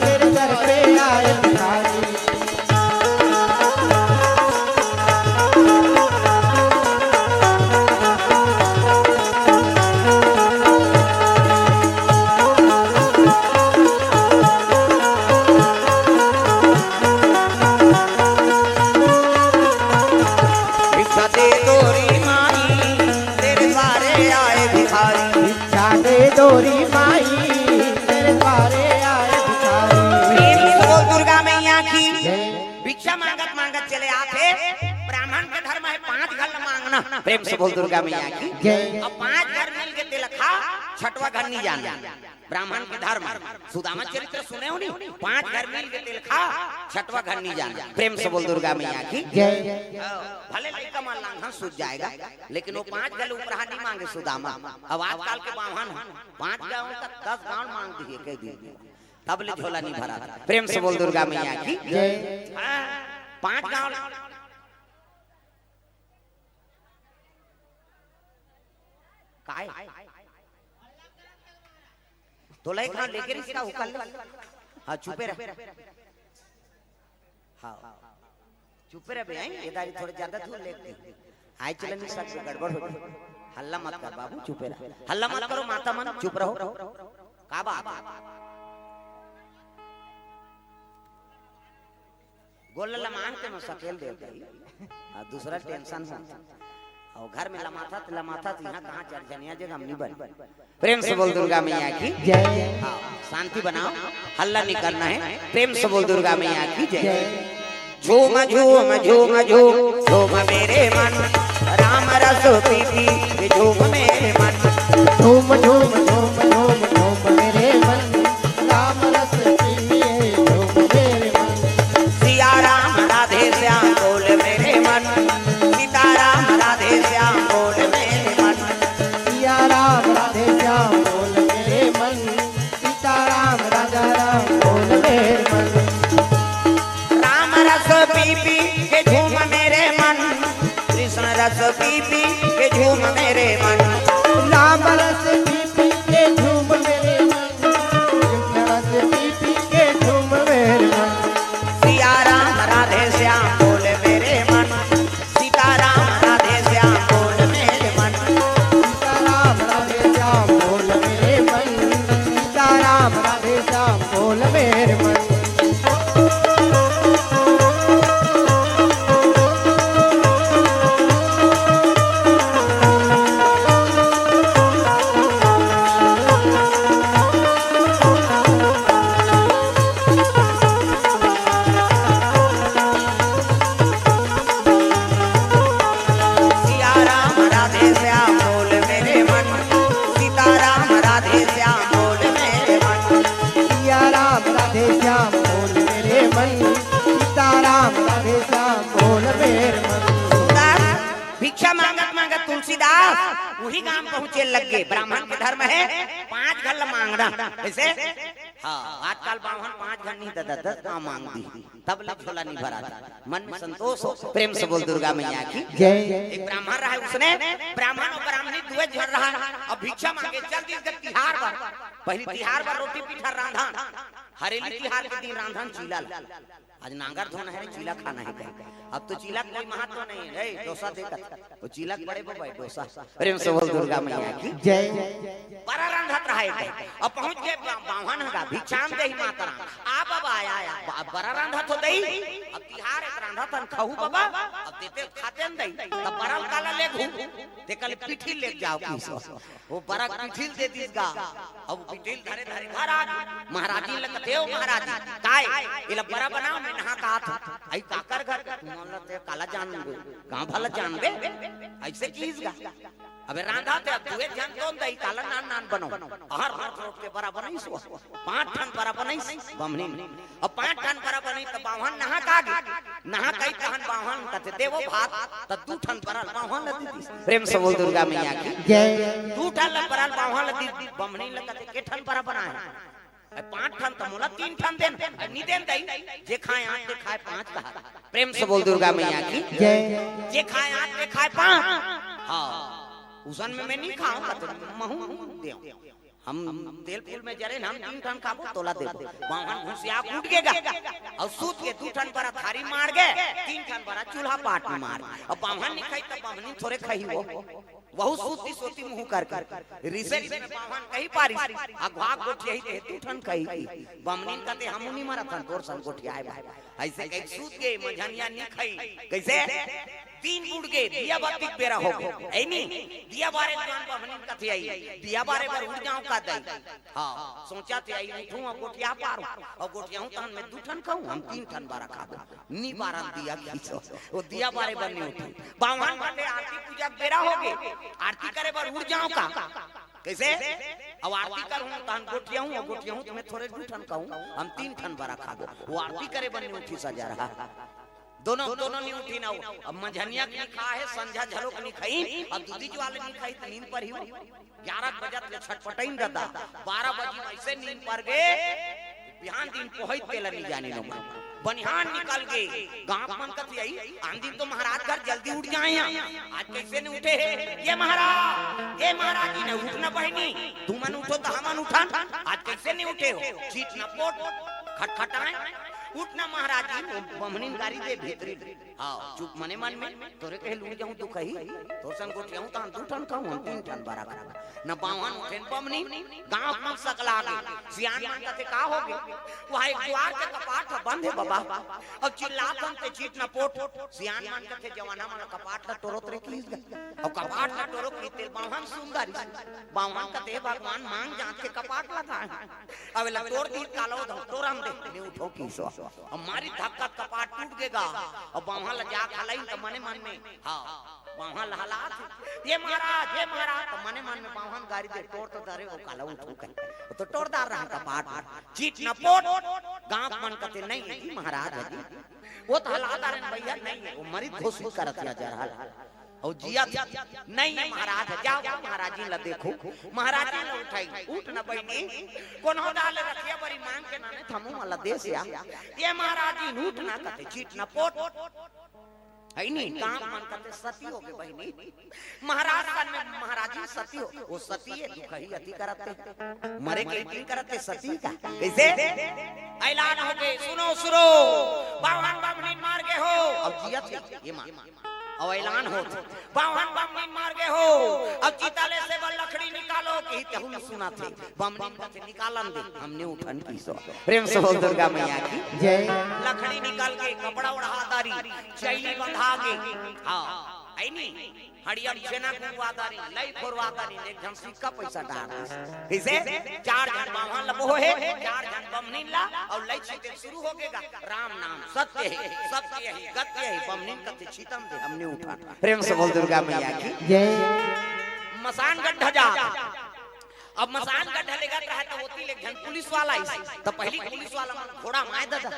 तेरे दर पे आए भिखारी। भिक्षा दे दोरी माई तेरे द्वारे आए भिखारी, भिक्षा दे दोरी माई तेरे द्वारे आए भिखारी। प्रेम से बोल दुर्गा मैया की जय। भिक्षा मांगत मांगत चले आते ब्राह्मण के धर्म है 5 घर मांगना प्रेम से बोल दुर्गा मैया की जय। अब 5 घर मिल के तिलक खा छठवा घर नहीं जाना ब्राह्मण के धर्म सुदामा चरित्र सुने हो नहीं 5 घर मिल के तिलक खा छठवा घर नहीं जाना प्रेम से बोल दुर्गा मैया की जय। भले लड़का मान लांघन सूझ जाएगा लेकिन वो 5 घर ऊपर नहीं मांगे सुदामा अब आजकल के बाहन 5 गाँव तक 10 गाँव मांग दिए कह दिए तब ले झोला नहीं भरा प्रेम से बोल दुर्गा मैया की जय। 5 गाँव काय तो लाइक हाँ लेकर इसका उकल हाँ चुपे रह हाँ चुपे रह भाई ये दारी थोड़े ज्यादा धूल लेते आए चले नहीं सकते गड़बड़ हो हल्ला मत कर बाबू चुपे रह हल्ला मत करो माता मन चुप रहो का बात गोल मान के मैं सकेल दे दूसरा टेंशन है और घर में लमाथा यहाँ कहाँ चरचनिया जगह हम नहीं बन। प्रेम से बोल दुर्गा मैया की जय। हाँ, शांति बनाओ, हल्ला नहीं करना है। प्रेम से बोल दुर्गा मैया की जय। झूम झूम झूम झूम झूम मेरे मन, राम रस पीती झूम मेरे मन। झूम झूम झूम झूम झूम मेरे मन, राम रस पीए झूम मेरे मन। सिया राम राधे श्याम बोल मेरे मन, सीता राम राधे श्याम बोल मेरे मन। सिया राम राधे श्याम बोल मेरे मन, सीता राम राधा राम बोल मेरे मन। राम रस पी पी के झूम मेरे मन, कृष्ण रस पी पी के झूम मेरे मन। राम रस पी पी के झूम मेरे मन, कृष्ण रस पी पी के झूम मेरे मन। सिया राम राधे श्याम बोल मेरे मन, सीता राम राधे श्याम बोल मेरे मन। सीता राम राधे श्याम बोल मेरे मन, सीता राम राधे श्याम बोल मेरे मन। सिया राम राधे श्याम बोल मेरे मन, सीता राम राधे श्याम बोल मेरे मन। सिया राम राधे श्याम बोल मेरे मन, सीता राम राधे श्याम बोल मेरे मन। भिक्षा मांगत मांगत तुलसीदास वही गांव पहुंचे लग गए। ब्राह्मण के धर्म है 5 घर मांगना, कैसे? हाँ, आजकल ब्राह्मण 5 घर नहीं 10 गांव मांग दी, तब लग झोला नहीं भरा था। मन में संतोष हो। प्रेम से बोल दुर्गा मैया की जय। एक ब्राह्मण रहा, उसने ब्राह्मण और ब्राह्मणी दुए झड़ रहा, अब भिक्षा मांगे। जल्दी से तिहार पर, पहली तिहार पर रोटी पीठा रांधन, हरेली तिहार के दिन रांधन चीला। आज नांगर धोना है, चीला खाना है। अब तो चीला कोई महत्व नहीं है, डोसा देकर वो चीला बड़े भाई डोसा। प्रेम से बोल दुर्गा मैया की जय। बड़ा रंधत रहे। अब पहुंच गए बावन हगा भिक्षाम दे माता राम। आ बाबा आया बड़ा रंधत हो दई। अब तिहार एक रंधत खाऊ बाबा, अब देते खाते न दई, तब बड़ा काला ले घू ते कल पिठी ले जाओ किसो, वो बड़ा पिठी दे दीसगा। अब पिठी धरे धरे घर आ महाराजी लगते हो। महाराजी काय इला बड़ा बनाओ, मैं नहा का हाथ आई काकर घर मोहल्ला ते काला जान गांव भला जान बे ऐसे कीसगा। अबे रांधा ते अब दुए जान तो दई काला नान नान बनो हर हर रोट के बराबर नहीं सो 5 टन बराबर नहीं बमनी। अब 5 टन बराबर नहीं तो बावन नहा कागे नहा कई कहन बावन कते देवो भात त 2 टन बराबर बावन लदी। प्रेम से बोल दुर्गा मैया की जय। 2 टन बराबर बावन लदी बमनी लगते के टन बराबर आए 5 टन तो मोला 3 टन देन नहीं देन दई। जे खाए 8 जे खाए 5 कहा। प्रेम से बोल दुर्गा मैया की जय। जे खाए 8 जे खाए 5। हां उसन में मैं नहीं खाऊं तो महू दे हम तेल फूल में जरे हम 3 टन खाबो तोला दे बावन घुसिया कूट गेगा और सूत के 2 टन पर थारी मार गे 3 टन पर चूल्हा पाट मार। अब बावन नहीं खाई तो बावनी थोड़े खाई वो बहुत सूती सोती मुंह कर रिसे में बावन कहीं पारी अगवा गोठी यही ते 2 टन कही बावनी कहते हम नहीं मारा था तोर सन गोठी आए भाई ऐसे कहीं सूत के मंझनिया नहीं खाई कैसे 3 उड़ गए दिया बाती पेरा हो ऐ नहीं दिया बारे जान बावनी कथी आई दिया बारे पर उड़ जाऊं का दई। हां सोचा थे आई उठूं और गोटिया पार और गोटिया हूं तहन मैं 2 टन खाऊं हम 3 टन बारा खा नी बारन दिया खींचो वो दिया बारे पर नहीं उठी बावन बने आरती पूजा पेरा हो गए आरती करे पर उड़ जाऊं का कैसे। अब आरती करूं तहन गोटिया हूं और गोटिया हूं मैं थोड़े 2 टन खाऊं हम 3 टन बारा खा वो आरती करे बने उठी सजा रहा दोनों नहीं उठी ना। अब मंझनिया की खा है संझा झलोक नहीं खाई अब दूधी जो वाले नहीं खाई तो नींद पर ही 11 बजे ले छटपटाइन दादा 12 बजे ऐसे नींद पर गए बिहान दिन पोहित तेला नहीं जाने लो बनिहान निकल गए गांव मन कथी आई आंधी तो महाराज घर जल्दी उठ जाए आज कैसे नहीं उठे ये महाराज जी ने उठना पड़नी तुम मन उठो तो हम उठा आज कैसे नहीं उठे हो चीट ना पोट खटखटाए उठना महाराज जी बमनी गाड़ी दे भीतरी हाँ चुप मने मन में तोरे कहे लू जाऊं तू कही तो सन को ठेऊ तान 2 टन कहूं 3 टन बारा न बावन उठेन बमनी गांव में सकला गए सियान मान कते का हो गए वहां एक द्वार के कपाट बंद है बाबा अब चिल्लातन ते चीट न पोट सियान मान कते जवाना मन कपाट ला टोरो तरे की अब कपाट ला टोरो की तेल बावन सुंदर बावन कते भगवान मांग जात के कपाट लगा अब ला तोड़ दी कालो तोरम दे ने उठो की सो हमारी धक्का कपाट टूट गएगा और वहां ला जा खलाई तो मने मन में हां वहां लहलात ये महाराज तो मने मन में वहां गाड़ी दे तोड़ तो धरे वो काला उठो के तो तोड़दार रहा कपाट चीट न पोट गांव मन कते नहीं है महाराज जी वो तो हलादार भैया नहीं है वो मरीज घोषित करत जा रहा और जिया नहीं है महाराज जाओ महाराज जी ला देखो महाराज जी ला उठाई उठ न बैठी कोनो डाले रखिया बड़ी मांग के नाने थमू वाला देश या ये महाराज जी उठ ना कते चीट न पोट है नहीं काम मन करते सती हो के बहनी महाराज का में महाराज जी सती हो वो सती है दुख ही अति करते मरे के की करते सती का कैसे ऐलान हो गए सुनो बावन बमनी मार गए हो अब जिया ये मान और ऐलान हो बावन बमनी मार गए हो अब चिताले से वो लकड़ी निकालो कि तहु न सुना थे बमनी से निकालन दे हमने उठन की सो प्रेम से बोल दुर्गा मैया की जय लकड़ी निकाल के कपड़ा उड़ा दारी चैली बंधा के हां आई नहीं हड़ियम सेना गुवादारी लई फोरवादारी एक जन सिक्का पैसा डाल इसे 4 जन बावन लबो है 4 जन बमनी ला और लई छीते शुरू हो गएगा राम नाम सत्य है गत्य है बमनी कते छीतम दे हमने उठा प्रेम से बोल दुर्गा मैया की जय मसान गड्ढा जा अब मसान गड्ढा लेगा रहा तो होती ले जन पुलिस वाला तो पहली पुलिस वाला घोड़ा माय दादा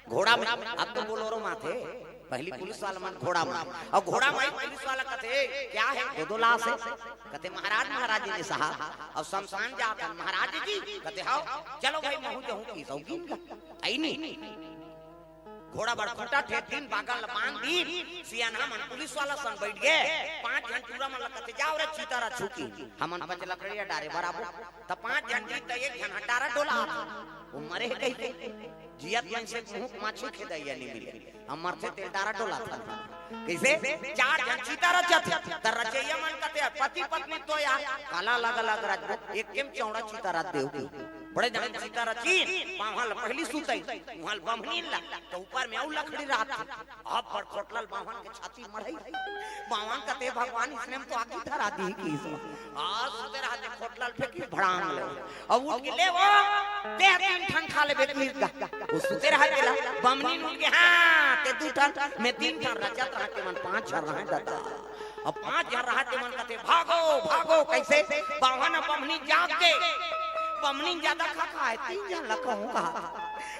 घोड़ा में अब तो बोलोरो माथे पहली पुलिस वाला मन घोड़ा में और घोड़ा में पुलिस वाला कहते क्या है दो लाश है कहते महाराज जी ने साहब और शमशान जाकर महाराज जी कहते हां चलो भाई महू जहूं की शौकीन का आई नहीं घोड़ा बड़ा फटा थे 3 बागल बांध दी सियाना मन पुलिस वाला संग बैठ गए 5 जन पूरा मन कहते जाओ रे चीतारा छुकी हमन पंच लकड़िया डारे बराबर त 5 जन जीत एक जन हटारा डोला वो मरे कहीं जियत मन से मुंह माछी खेदैया नहीं मिले हमर से तेल डारा डोला था कैसे 4 जन चीतारा चथे त रचैया मन कहते पति पत्नी तो यार काला अलग राज एक केम चौड़ा चीतारा देव की बड़े जन चीतारा चीन बाहल पहली सुतई वहां बमनी ला तो ऊपर में औ लकड़ी रात अब पर खोटलल बावन के छाती मढ़ई बावन कहते भगवान इसने तो आकी धरा दी की आज सुते रहते खोटलल फेंकी भड़ांग ले अब उठ के ले वो ते 3 ठन खा ले बेटी वो सुते रहते ला बमनी उठ के हां ते 2 ठन मैं 3 ठन रचत रहते मन 5 जन रहे दादा अब 5 जन रहते मन कहते भागो कैसे बावन बमनी जाग के बमनी ज्यादा खा है 3 जन लखहू कहा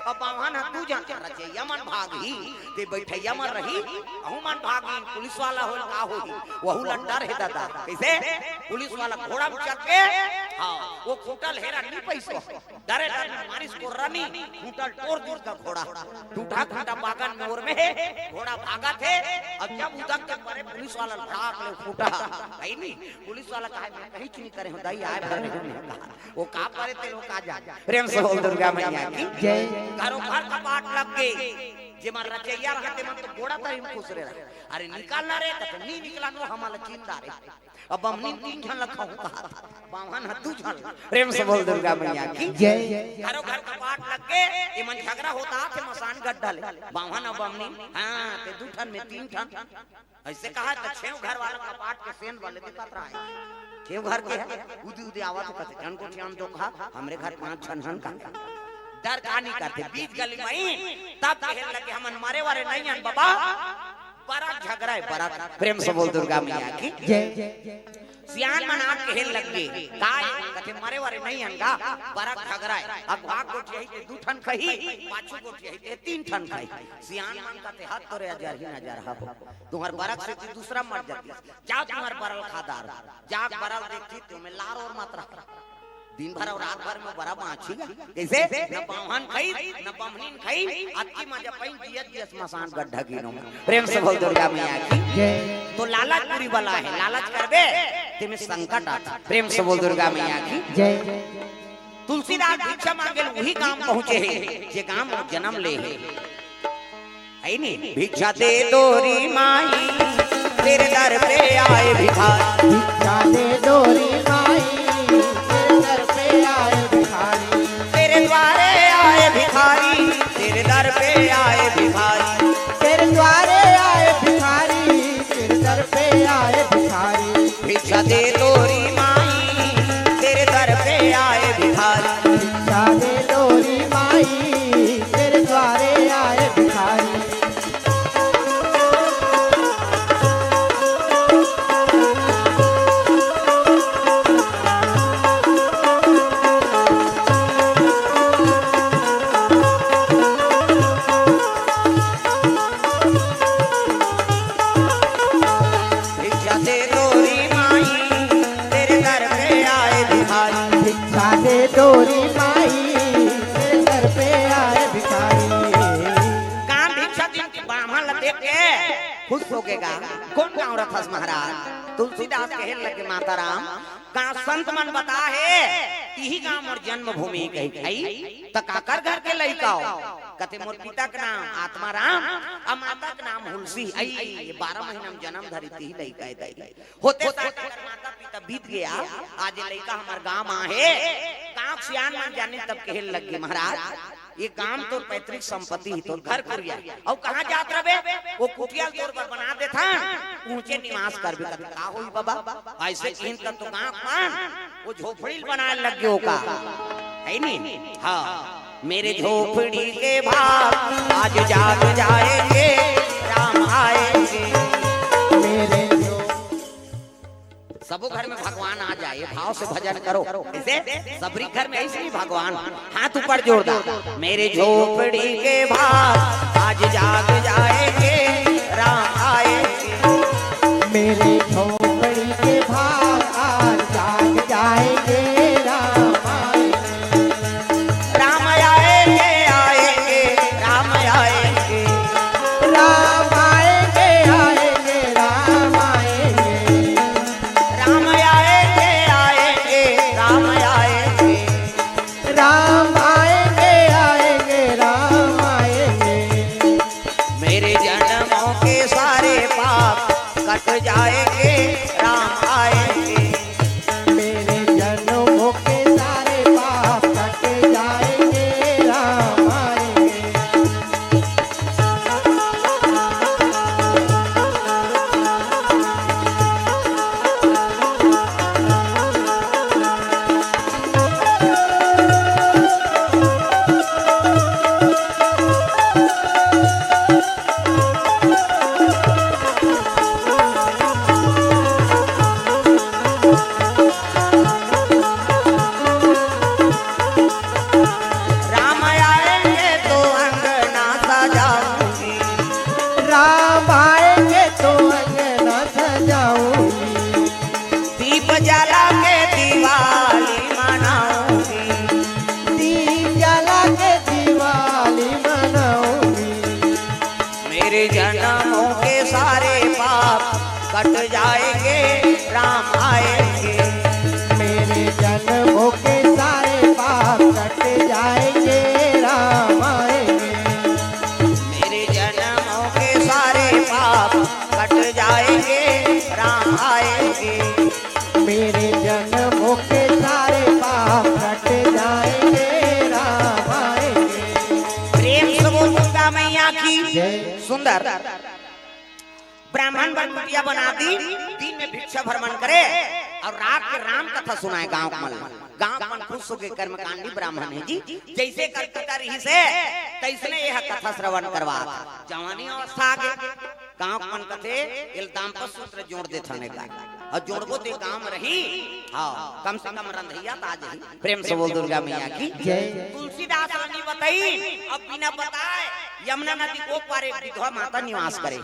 अब बावन 2 जन रचे यमन भागी ते बैठे यमन रही अहू मन भागी पुलिस वाला होल का होई वहू लंडर है दादा कैसे पुलिस वाला घोड़ा में चढ़ के हां वो खूंटल हेरा नहीं पैसो डरे मारिस को रनी खूंटल तोड़ दूर का घोड़ा टूटा घंटा बागन में और में घोड़ा भागा थे अब जब उधर तक परे पुलिस वाला भाग ले फूटा भाई नहीं पुलिस वाला कहा मैं कहीं नहीं करे हूं दाई आए भरने कहा वो का परे ते लोग आ जा प्रेम से बोल दुर्गा मैया की जय घरों घर कपाट लग गए जे मन रचैया रहते मन तो घोड़ा तरी में खुश रहे अरे निकालना रे तो नहीं निकला नो हमारा चिंता रे अब हमने 3 जन लखहू कहा बावन 2 जन प्रेम से बोल दुर्गा मैया की जय घरों घर कपाट लग गए ये मन झगड़ा होता थे मसान गड्ढा ले बावन अब हमने हां ते 2 ठन में 3 ठन ऐसे कहा तो 6 घर वाला कपाट के सेन वाले दिखत रहा है क्यों घर के है उदी आवाज कहते जन को ध्यान दो कहा हमरे घर 5 छन का डर कहानी करते बीच गली में तब कहने लगे हमन मारे वाले नहीं हैं बाबा बड़ा झगड़ा है बड़ा प्रेम से बोल दुर्गा मैया की जय सियान मना कहने लगे काय कहते मारे वाले नहीं हैं का बड़ा झगड़ा है अब भाग को यही ते 2 ठन कही पाछू को यही ते 3 ठन कही सियान मन कहते हाथ तोरे हजार ही ना जा रहा हो तुम्हार बरक से दूसरा मर जाती जाओ तुम्हार बरल खादार जाग बरल देखती तुम्हें लार और मत रख दिन भर और रात भर में बड़ा माछी कैसे न बावन खाई न बमनीन खाई अति मजा पई जियत मसान गड्ढा गिनो प्रेम से बोल दुर्गा मैया की जय तो लालच पूरी वाला है लालच करबे ते में संकट आता प्रेम से बोल दुर्गा मैया की जय तुलसीदास भिक्षा मांगे वही गांव पहुंचे है जे गांव में जन्म ले है नी भिक्षा दे दोरी माई तेरे दर पे आए भिखारी भिक्षा दे दोरी माई तेरे दर पे आए भिखारी तेरे द्वारे आए भिखारी तेरे दर पे आए भिखारी तेरे द्वारे आए भिखारी तेरे दर पे आए भिखारी भिक्षा दे दोरी माई तेरे दर पे आए भिखारी भिक्षा दे दोरी माई तेरे द्वारे आए भिखारी भिक्षा दे दोरी माई तेरे दर पे आए भिखारी भिक्षा दे दोरी माई तेरे दर पे आए भिखारी काम भिक्षा दिन के ब्राह्मण ल देख के खुश हो गएगा कौन गाँव रथस महाराज तुलसीदास कहे लगे माता राम गाँव संत मन बता है यही गाँव और जन्मभूमि कही गई त काकर घर के लइका हो कते मोर पिता का नाम आत्माराम और माता का नाम हुलसी आई 12 महीना में जन्म धरी थी लइका है होते साथ अगर माता पिता बीत गया आज लइका हमार गांव आ है गांव सियान मन जाने तब कहे लग गए महाराज ये काम तो पैतृक संपत्ति ही तो घर कुरिया और कहाँ जात रहे वो कुटिया तोर पर बना दे था ऊंचे निवास कर भी का होई बाबा ऐसे इन तक तो गांव मान वो झोपड़ी बनाए लग गयो का है नी हाँ मेरे झोपड़ी के भाग आज जाग जाएंगे राम आएंगे मेरे सबो घर में भगवान आ जाए भाव से भजन करो ऐसे सबरी घर में ऐसे ही भगवान हाथ ऊपर जोड़ दो मेरे झोपड़ी के भाग आज जाग जाएंगे राम आएंगे मेरे झोपड़ी के भाग आज जाग जाएंगे राम आएंगे राम आएंगे आएंगे राम आएंगे राम आएंगे आएंगे राम आएंगे राम आएंगे आएंगे राम आएंगे राम आएंगे आएंगे राम आएंगे मेरे जन्मों के सारे पाप कट जाएंगे राम आएंगे मेरे जन्मों के सारे पाप कट जाएंगे राम आएंगे राम आएंगे तो अंगना सजाऊंगी राम आएंगे तो अंगना सजाऊंगी दीप जला के दिवाली मनाऊंगी दीप जला के दिवाली मनाऊंगी मेरे जन्मों के सारे पाप कट जाएंगे राम आएंगे मेरे जन्मों के सारे पाप कट जाएंगे राम आएंगे मेरे जन्मों के सारे पाप कट जाएंगे राम आएंगे मेरे जन्मों के सारे पाप कट जाएंगे राम आएंगे प्रेम से बोल दुर्गा मैया की जय सुंदर ब्राह्मण बनकुटिया बना दी दिन में भिक्षा भ्रमण करे और रात के राम कथा सुनाए गांव मन गांव मन खुश होके कर्मकांडी ब्राह्मण है जी जैसे करता रही से तैसने यह कथा श्रवण करवा जवानी अवस्था आगे गांव मन कथे इल दाम्पत्य सूत्र जोड़ दे थाने का और जोड़बो ते काम रही हां कम से कम रंधैया ताज ही प्रेम से बोल दुर्गा मैया की जय तुलसीदास रानी बताई अब बिना बताए यमुना नदी को पार एक विधवा माता निवास करे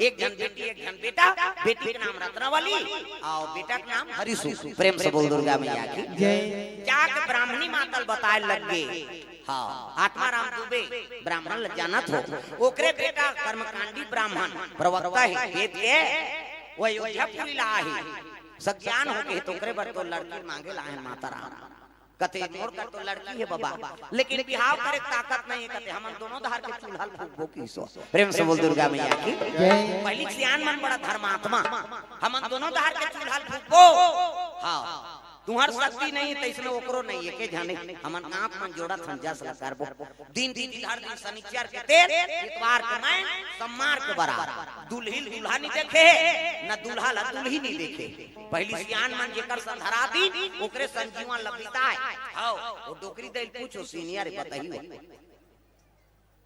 एक जन बेटी एक जन बेटा बेटी का नाम रत्नावली और बेटा का नाम हरिसु प्रेम से बोल दुर्गा मैया की जय जाके ब्राह्मणी मातल बताए लग गए हाँ आत्माराम दुबे ब्राह्मण जानत हो ओकरे बेटा कर्मकांडी ब्राह्मण प्रवक्ता है वेद के वो अयोध्यापुरी ला है सज्ञान हो गए तो ओकरे बर तो लड़की मांगे ला है माता राम कते मोर का तो लड़की है बाबा, लेकिन बिहाव करे ताकत नहीं है। कते हम दोनों धार के चूल्हा फूकबो की सो। प्रेम से बोल दुर्गा मैया की जय। पहली सियान मन बड़ा धर्मात्मा, हम दोनों धार के चूल्हा फूकबो। हां तुम्हार शक्ति नहीं है तैसने ओकरो नहीं है के जाने हमन आंख मन जोड़ा थंजा से करबो। दिन दिन हर दिन शनिचर के तेर इतवार के मैं सम्मार के बराबर दुल्ही दुल्हा नहीं देखे न दुल्हा ला दुल्ही नहीं देखे। पहली सियान मन जेकर संधरा दिन ओकरे संजीवन लबिताए। हां वो डोकरी दे पूछो सीनियर बताइयो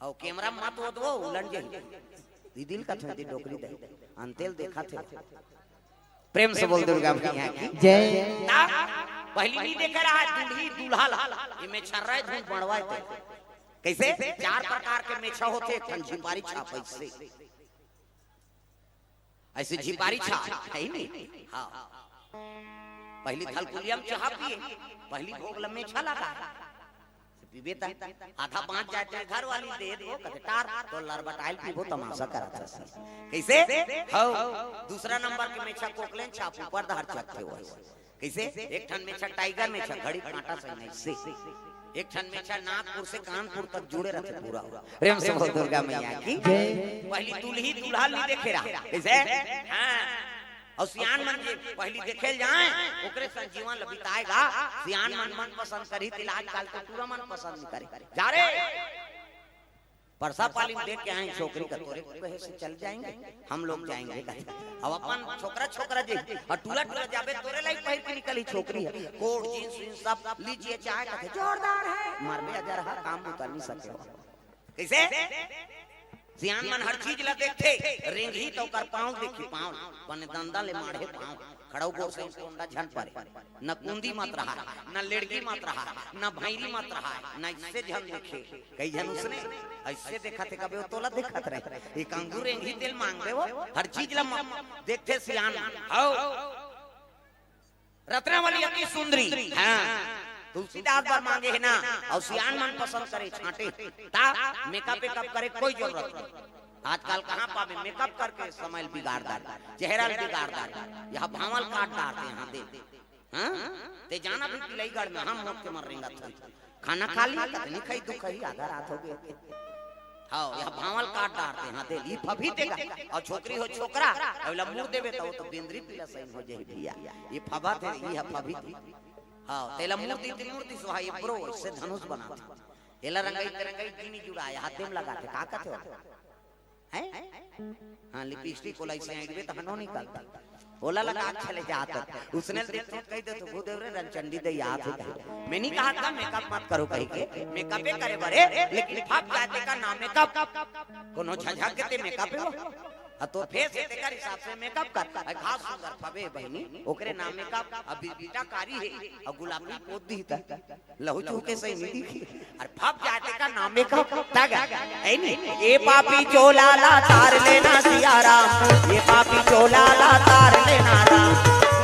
औ कैमरा मत हो दो उलन जे दिल का थे डोकरी दे अंतेल देखा थे। प्रेम से बोल दुर्गा मैया की जय। पहली नहीं देख रहा दुल्ही दुल्हा ये में छर्रा धूल बढ़वाए थे कैसे 4 प्रकार के मेछा होते। एक झिपारी छाप ऐसे झिपारी छाप है नहीं। हाँ पहली थलकुलिया में चाह पिए, पहली भोग लम्बे छा लगा पीबेता आधा 5 जाते घर वाली दे दो कटार तो लरबटाइल पीबो तमाशा कराता कैसे। हो दूसरा नंबर के मेछा कोकलेन छाप ऊपर धार चकते हो कैसे। एक ठन मेछा टाइगर मेछा घड़ी कांटा से नहीं से एक ठन मेछा नागपुर से कानपुर तक जुड़े रहते पूरा। प्रेम से बोल दुर्गा मैया की पहली दुल्ही दुल्हा नहीं देखे रहा कैसे। हां और सियान मन के पहली देखे जाए ओकरे संजीवन लबिताएगा। सियान मन पसंद करी तिलाज काल तो पूरा मन पसंद करे जा रे परसा पाली में देख के आए छोकरी का तोरे कहे से चल जाएंगे हम लोग जाएंगे। अब अपन छोकरा छोकरा जे और टूला टूला जाबे तोरे लाई पहिर के निकली छोकरी है कोट जींस सब लीजिए चाहे कहे जोरदार है मारबे अगर हर काम उतर नहीं सके कैसे। सियान मन हर चीज ला देखते रेंगी तो कर पांव देखी पांव पने दंदा ले मारे पांव खड़ाऊ गोर से कोंडा झन परे न कुंदी मत रहा न लेड़की मत रहा न भैरी मत रहा न इससे झन देखे कई जन उसने ऐसे देखा थे कबे तोला देखत रहे एक अंगूर रेंगी तेल मांग दे वो हर चीज ला देखते सियान। हो रत्नावली अति सुंदरी हां तुलसीदास बार मांगे है ना और सियान मन पसंद करे छाटे ता मेकअप करे कोई जरूरत नहीं। आजकल कहां पावे मेकअप करके समय बिगाड़ डाल चेहरा बिगाड़ डाल यहां भावल काट डालते यहां दे। हां ते जाना भी पिलईगढ़ में हम मोट के मर रेंगा था खाना खा लिया नहीं खाई दुख ही आधा रात हो गई। हां यहां भावल काट डालते यहां दे ई फभी देगा और छोकरी हो छोकरा अबला मुंह देबे तो तो बिंदरी पीला सही हो जाई भैया ये फबा थे ये फभी थी। हां तेला मूर्ति सोहाई प्रो से धनुष बनाते एला रंगाई चीनी जुड़ाया हाथ में लगाते का कहते हो हैं। हां लिपस्टिक को लाइसे आईबे त हनो निकलता ओला लगा चले जाता उसने देखते कह दे तो भूदेव रे रंचंडी दे याद है मैं नहीं कहा था मेकअप मत करो कह के मेकअप करे बरे लेकिन भाग जाते का नाम मेकअप कोनो झझक के ते मेकअप हो तो फेस से तेकर हिसाब से मेकअप कर खास सुंदर फबे बहनी ओकरे नाम मेकअप अभी बीटा कारी है और गुलाबी पोत दी था लहू चूके सही नहीं दिखी और फब जाते का नाम मेकअप तग है नहीं। ए पापी चोला ला तार लेना सिया राम ये पापी चोला ला तार लेना राम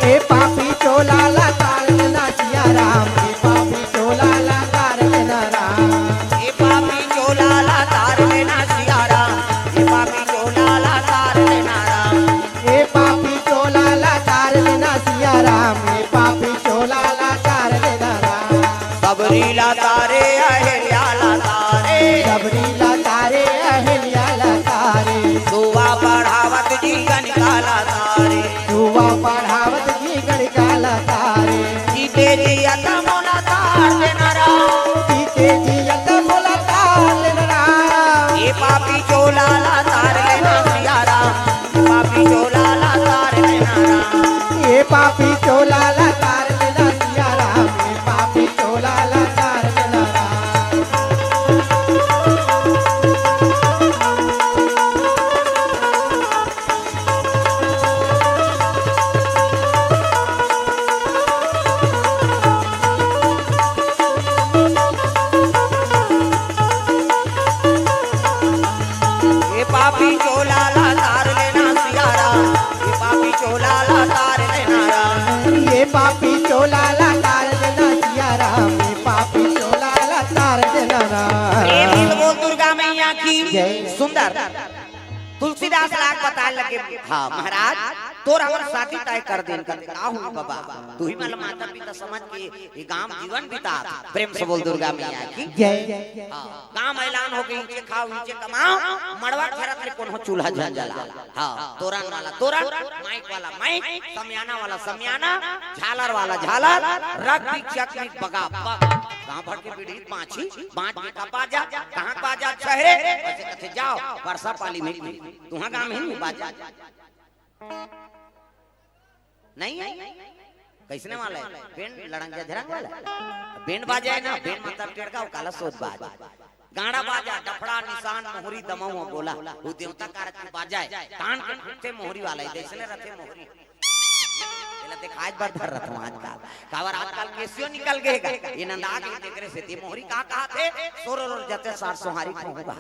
ए पापी चोला ला तार लेना सिया राम ए पापी चोला ला तार लेना राम ए पापी चोला ला तार लेना सिया राम ये पापी चोला ला तार लेना राम ए पापी चोला ला तार लेना सिया राम ए पापी चोला ला तार लेना राम सबरी ला तारे अहिल्या ला तारे सबरी ला तारे अहिल्या ला तारे दुआ बढ़ावत जीवन काला तारे दुआ बढ़ावत जीवन काला तारे जीते जियत मोला तार लेना राम जीते जियत मोला तार लेना राम ये पापी चोला ला तार लेना सिया राम पापी चोला ला तार लेना राम ये पापी चोला ला तार लेना सिया राम ये पापी चोला ला तार लेना राम ये पापी चोला ला तार लेना सिया राम ये पापी चोला ला तार लेना राम ये पापी चोला ला तार लेना सिया राम ये पापी चोला ला तार लेना प्रेम राम से बोल दुर्गा मैया की जय। सुंदर तुलसीदास लाग बता लगे। हाँ महाराज तोर हमर शादी तय कर देन कर का हूं बाबा तू ही मालूम माता पिता समझ के ये गांव जीवन बिता प्रेम से बोल दुर्गा मैया की जय। काम ऐलान हो गई नीचे खाओ नीचे कमाओ मड़वा खरत रे कोन हो चूल्हा जला हां तोरण वाला तोरण माइक वाला माइक समियाना वाला समियाना झालर वाला झालर रग बिचक में बगा गांव भर के पीढ़ी पांची पांच का बाजा कहां बाजा शहरे ऐसे कथे जाओ परसा पाली में तुहां गांव में नहीं बाजा नहीं कैसने वाला है बेंड लड़ंगा झरंग वाला बेंड बाजा है ना बेंड मतलब टेड़का काला सोच बाजा गाड़ा बाजा डफड़ा निशान मोहरी दमऊ बोला वो देवता कारक की बाजा है कान के फुटते मोहरी वाला है जैसे रथे मोहरी एला दिखाई बार भर रहा हूं आजकल कावर आजकल केसियो निकल गएगा ये नंदा के देखरे से ते मोहरी का कहा थे सोर और जते सार सोहारी को होगा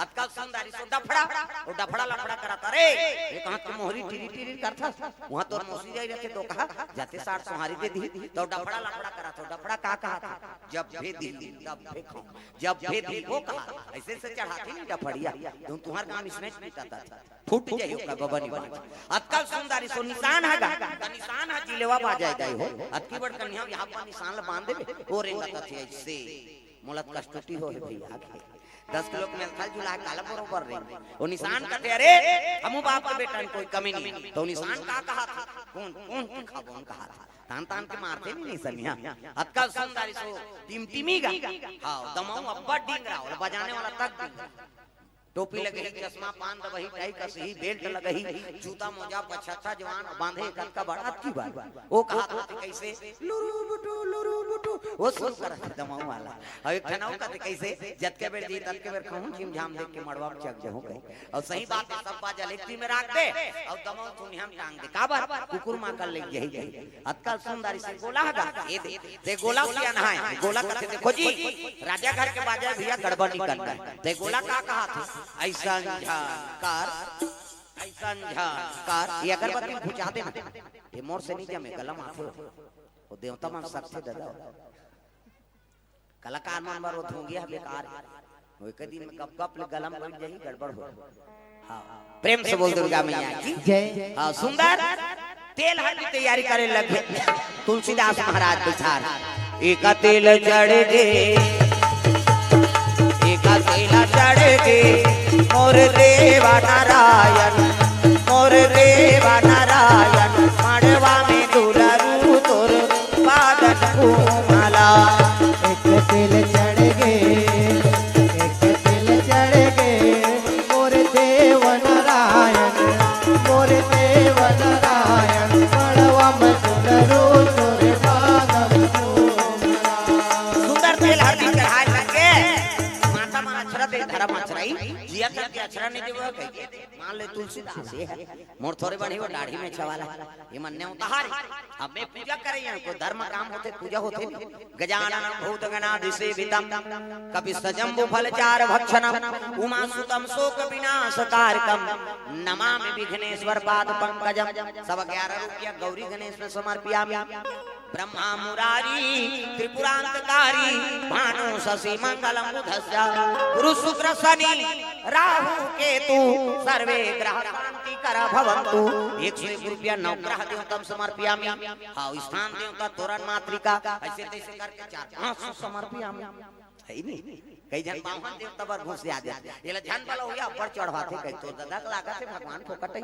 आजकल सुंदरी सो डफड़ा और डफड़ा लफड़ा करता रे ये कहां के मोहरी टिरी टिरी करता वहां तो मौसी जाई रखे तो कहा जते सार सोहारी दे दी तो डफड़ा लफड़ा करा तो डफड़ा का कहा था जब भी दी तब भी खाओ जब भी दी वो कहा ऐसे से चढ़ाती नहीं डफड़िया तुम तुम्हार काम इसमें पीता था फूट जाइयो का बबनी आजकल सुंदरी सो निशान है निशान है जिलेवा बाजाए हो अतकी बड़ कन्या यहां पर निशान बांध दे वो रेंगा थे ऐसे मुलत कष्टटी हो भैया 10 किलो के मेल जुला काला बरोबर रे वो निशान कटे अरे हमू बाप के बेटा कोई कमी नहीं तो निशान का कहा था कौन कौन खाबोन कहा था तान तान के मारते नहीं सनिया अतका सुंदरी सो टिमटिमीगा हां दमाऊ अब्बा डिंगरा और बजाने वाला तक टोपी लगे चश्मा पान दबही टाई कसही बेल्ट लगही जूता मोजा पछत्ता जवान बांधे कनका बड़ा की बात वो कहा था कैसे लुरु बुटू वो शुरू कर दमाऊ वाला और एक खनाऊ का कैसे जत के बेर जी तत के बेर कहूं झिम झाम देख के मड़वा चक जाऊं कहीं और सही बात है सब बाजा लेती में रख दे और दमाऊ तुम हम टांग दे का बात कुकुर मां कर ले यही अतकाल सुंदरी से गोला गा ये दे गोला किया ना है गोला कहते देखो जी राजा घर के बाजा भैया गड़बड़ नहीं करना है ते गोला का कहा था ऐसा झाकार ये अगरबत्ती बुझा दे ये मोर से नहीं जमे कलम आथे वो देवता मन सकते दादा कलाकार मन बार वो धोंगिया बेकार वो एक दिन में गप ले गलम बैठ जाई गड़बड़ हो हां प्रेम से बोल दुर्गा मैया की जय हां सुंदर तेल हल्दी तैयारी करे लगे तुलसीदास महाराज बिचार एक तेल चढ़ गे एक तेल चढ़ गे मोर देवा नारायण मड़वा में दुलरू तोर बादन घूमला एक तिल चढ़ गे मोर देव नारायण मड़वा में दुलरू तोर बादन घूमला। सुंदर तेल हल्दी चढ़ाए लगे माता मन अक्षरा दे धर्म अक्षराई जिया के अक्षरा नहीं देव कह मान ले तुलसीदास है मोर थोड़े बड़ी वो दाढ़ी में छवाला ये मन्ने उतार अब मैं पूजा करे यहाँ कोई धर्म काम होते पूजा होते गजानन भूत गणाधि सेवितम कपि सजम्बु फलचार भक्षणम उमा सुतम शोक विनाश कारकम नमामि विघ्नेश्वर पाद पंकजम सब 11 रुपया गौरी गणेश में समर्पयामि ब्रह्मा मुरारी त्रिपुरांतकारी भानु शशि मंगलम बुधस्य गुरु शुक्र शनि राहु केतु सर्वे ग्रह शांति कर भवन्तु 101 रुपया नवग्रह देवतम समर्पयामि हां स्थान देवता तोरण मातृका ऐसे तैसे करके 4-5 समर्पयामि है नहीं कई जन बामन देवता पर घुस आ जाते ये ध्यान वाला हो गया ऊपर चढ़वाते कई तो दादा लागा से भगवान फोकट ही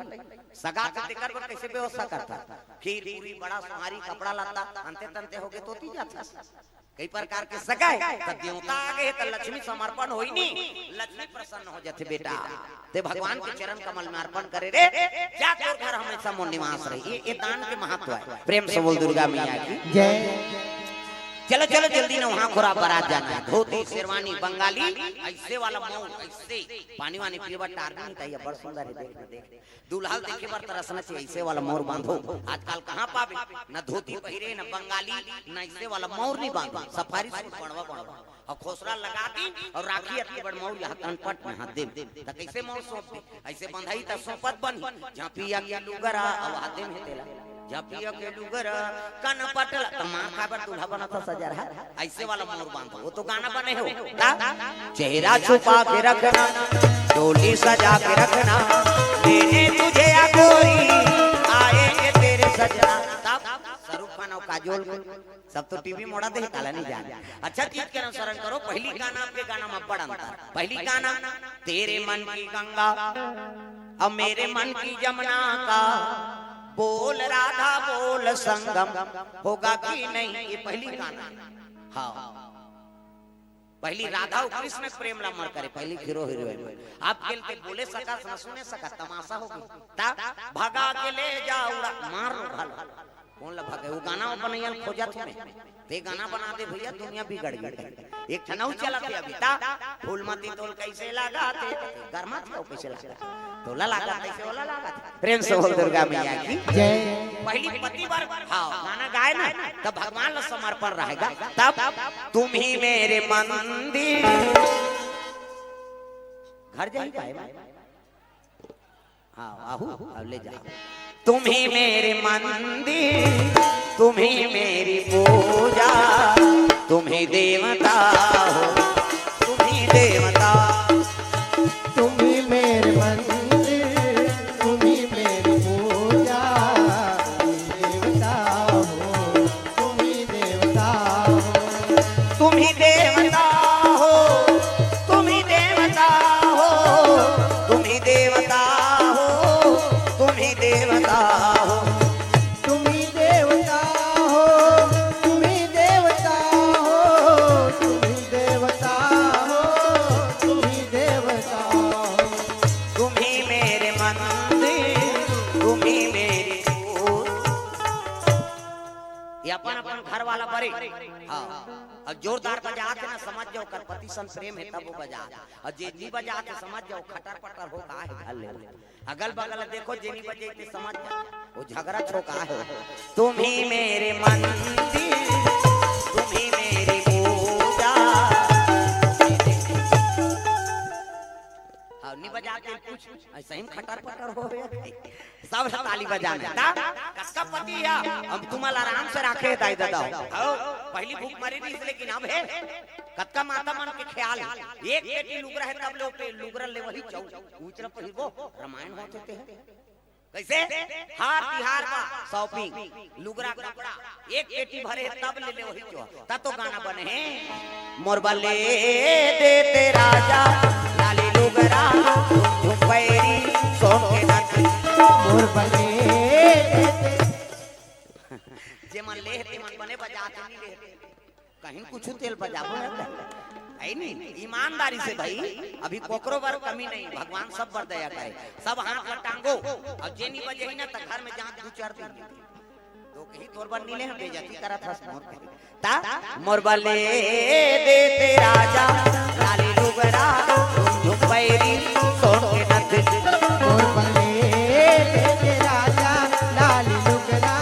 सगा के देकर पर कैसे व्यवस्था करता खीर पूरी बड़ा सुहारी कपड़ा लाता अंते तंते हो गए तो ती जाता कई प्रकार के सगाए त देवता आगे त लक्ष्मी समर्पण होई नी लक्ष्मी प्रसन्न हो जाते बेटा ते भगवान के चरण कमल में अर्पण करे रे जा तोर घर हमेशा मोर निवास रही ये दान के महत्व है प्रेम से बोल दुर्गा मैया की जय। चलो चलो जल्दी ना वहाँ खुरा बारात जाना है धोती शेरवानी बंगाली ऐसे वाला मऊ ऐसे पानी वानी पिए टार नहीं चाहिए बड़ सुंदर है देख दूल्हा देखे बार तरसना चाहिए ऐसे वाला मोर बांधो आजकल कहाँ पावे न धोती पहिरे न बंगाली न ऐसे वाला मोर नहीं बांधो सफारी सूट पड़वा और खोसरा लगा दी और राखी अपनी बड़ मोर यहाँ तनपट में हाथ दे तो कैसे मोर सौंप दे ऐसे बंधाई तो सौंपत बनी जहाँ पिया के लुगरा और हाथे में तेला जब पिया के लुगरा कन पटल तो मां का पर दूल्हा बना था सजर है ऐसे वाला मोर बांधो वो तो गाना बने हो चेहरा छुपा के रखना डोली सजा के रखना देने तुझे या गोरी आए काजोल को सब तो टीवी मोड़ा दे काला नहीं जाने। अच्छा चीज के अनुसरण करो। पहली गाना आपके गाना में बड़ा अंतर। पहली गाना तेरे मन की गंगा अब मेरे मन की जमुना का बोल राधा बोल संगम होगा कि नहीं, ये पहली गाना। हाँ पहली राधा और कृष्ण प्रेम ला मर करे, पहली हीरो हीरोइन आप खेल के बोले सका न सुने सका तमाशा होगी ता भगा के ले जाऊड़ा मार भालो कौन ला भागे वो गाना बनैया खोजत में ते गाना बना दे भैया दुनिया बिगड़ गई। एक छनौ चलत अभी ता फूलमती तोल कैसे लगाते गरमा थे कैसे लगाते तोला लगाते कैसे वाला लगाते। प्रेम से बोल दुर्गा मैया की जय। पहली पति बार हाँ गाना गाए ना तब भगवान ला समर्पण रहेगा। तब तुम ही मेरे मंदिर घर जाइए हाँ आहू अब ले जाओ। तुम ही मेरे मंदिर तुम ही मेरी पूजा तुम ही देवता हो तुम ही देवता। तुम ही मेरे मंदिर तुम ही मेरी पूजा देवता हो तुम ही देवता हो तुम ही देवता हो तुम ही देवता हो तुम ही देवता हो तुम ही देवता हो तुम ही देवता हो तुम ही देवता हो तुम ही देवता हो तुम ही देवता हो तुम ही मेरे मंदिर तुम ही मेरी पूजा। ये अपन घर वाला बरे हाँ और जोरदार बजा के ना समझ जाओ कर पति सन प्रेम है तब वो बजा और जे नहीं बजा के समझ जाओ खटर पटर हो का है घर ले अगल बगल देखो जे नहीं बजे के समझ जाओ वो झगड़ा छोका है। तुम ही मेरे मंदिर तुम ही मेरी पूजा हाँ नहीं बजा के कुछ ऐसा ही खटर पटर हो सब ताली बजाना कसका पति है हम तुम्हारा आराम से रखे दाई दादा पहली भूख मरी थी लेकिन अब है कत्का माता मन के ख्याल एक बेटी लुगरा है तब लोग पे लुगरा ले वही चौ उचरा पहिबो रामायण होते थे कैसे हार तिहार का शॉपिंग लुगरा कपड़ा एक बेटी भरे तब ले वही चौ ता तो गाना बने हैं मोरबा ले देते राजा लाली लुगरा झुमपैरी सोन के नाथ मोर बने जे मन ले ते मन बने बजाते नहीं ले कहीं कुछ तेल बजाबो है नहीं ईमानदारी से भाई अभी कोकरो बार कमी नहीं भगवान सब बर दया करे सब हाथ में टांगो और जे नहीं बजे ही ना त घर में जांच दू चार दिन तो कहीं तोर बार नीले हम बेइज्जती करत हस मोर ता मोर बले देते राजा लाली लुगरा झुमपैरी सोन के नथ मोर बने देते राजा लाली लुगरा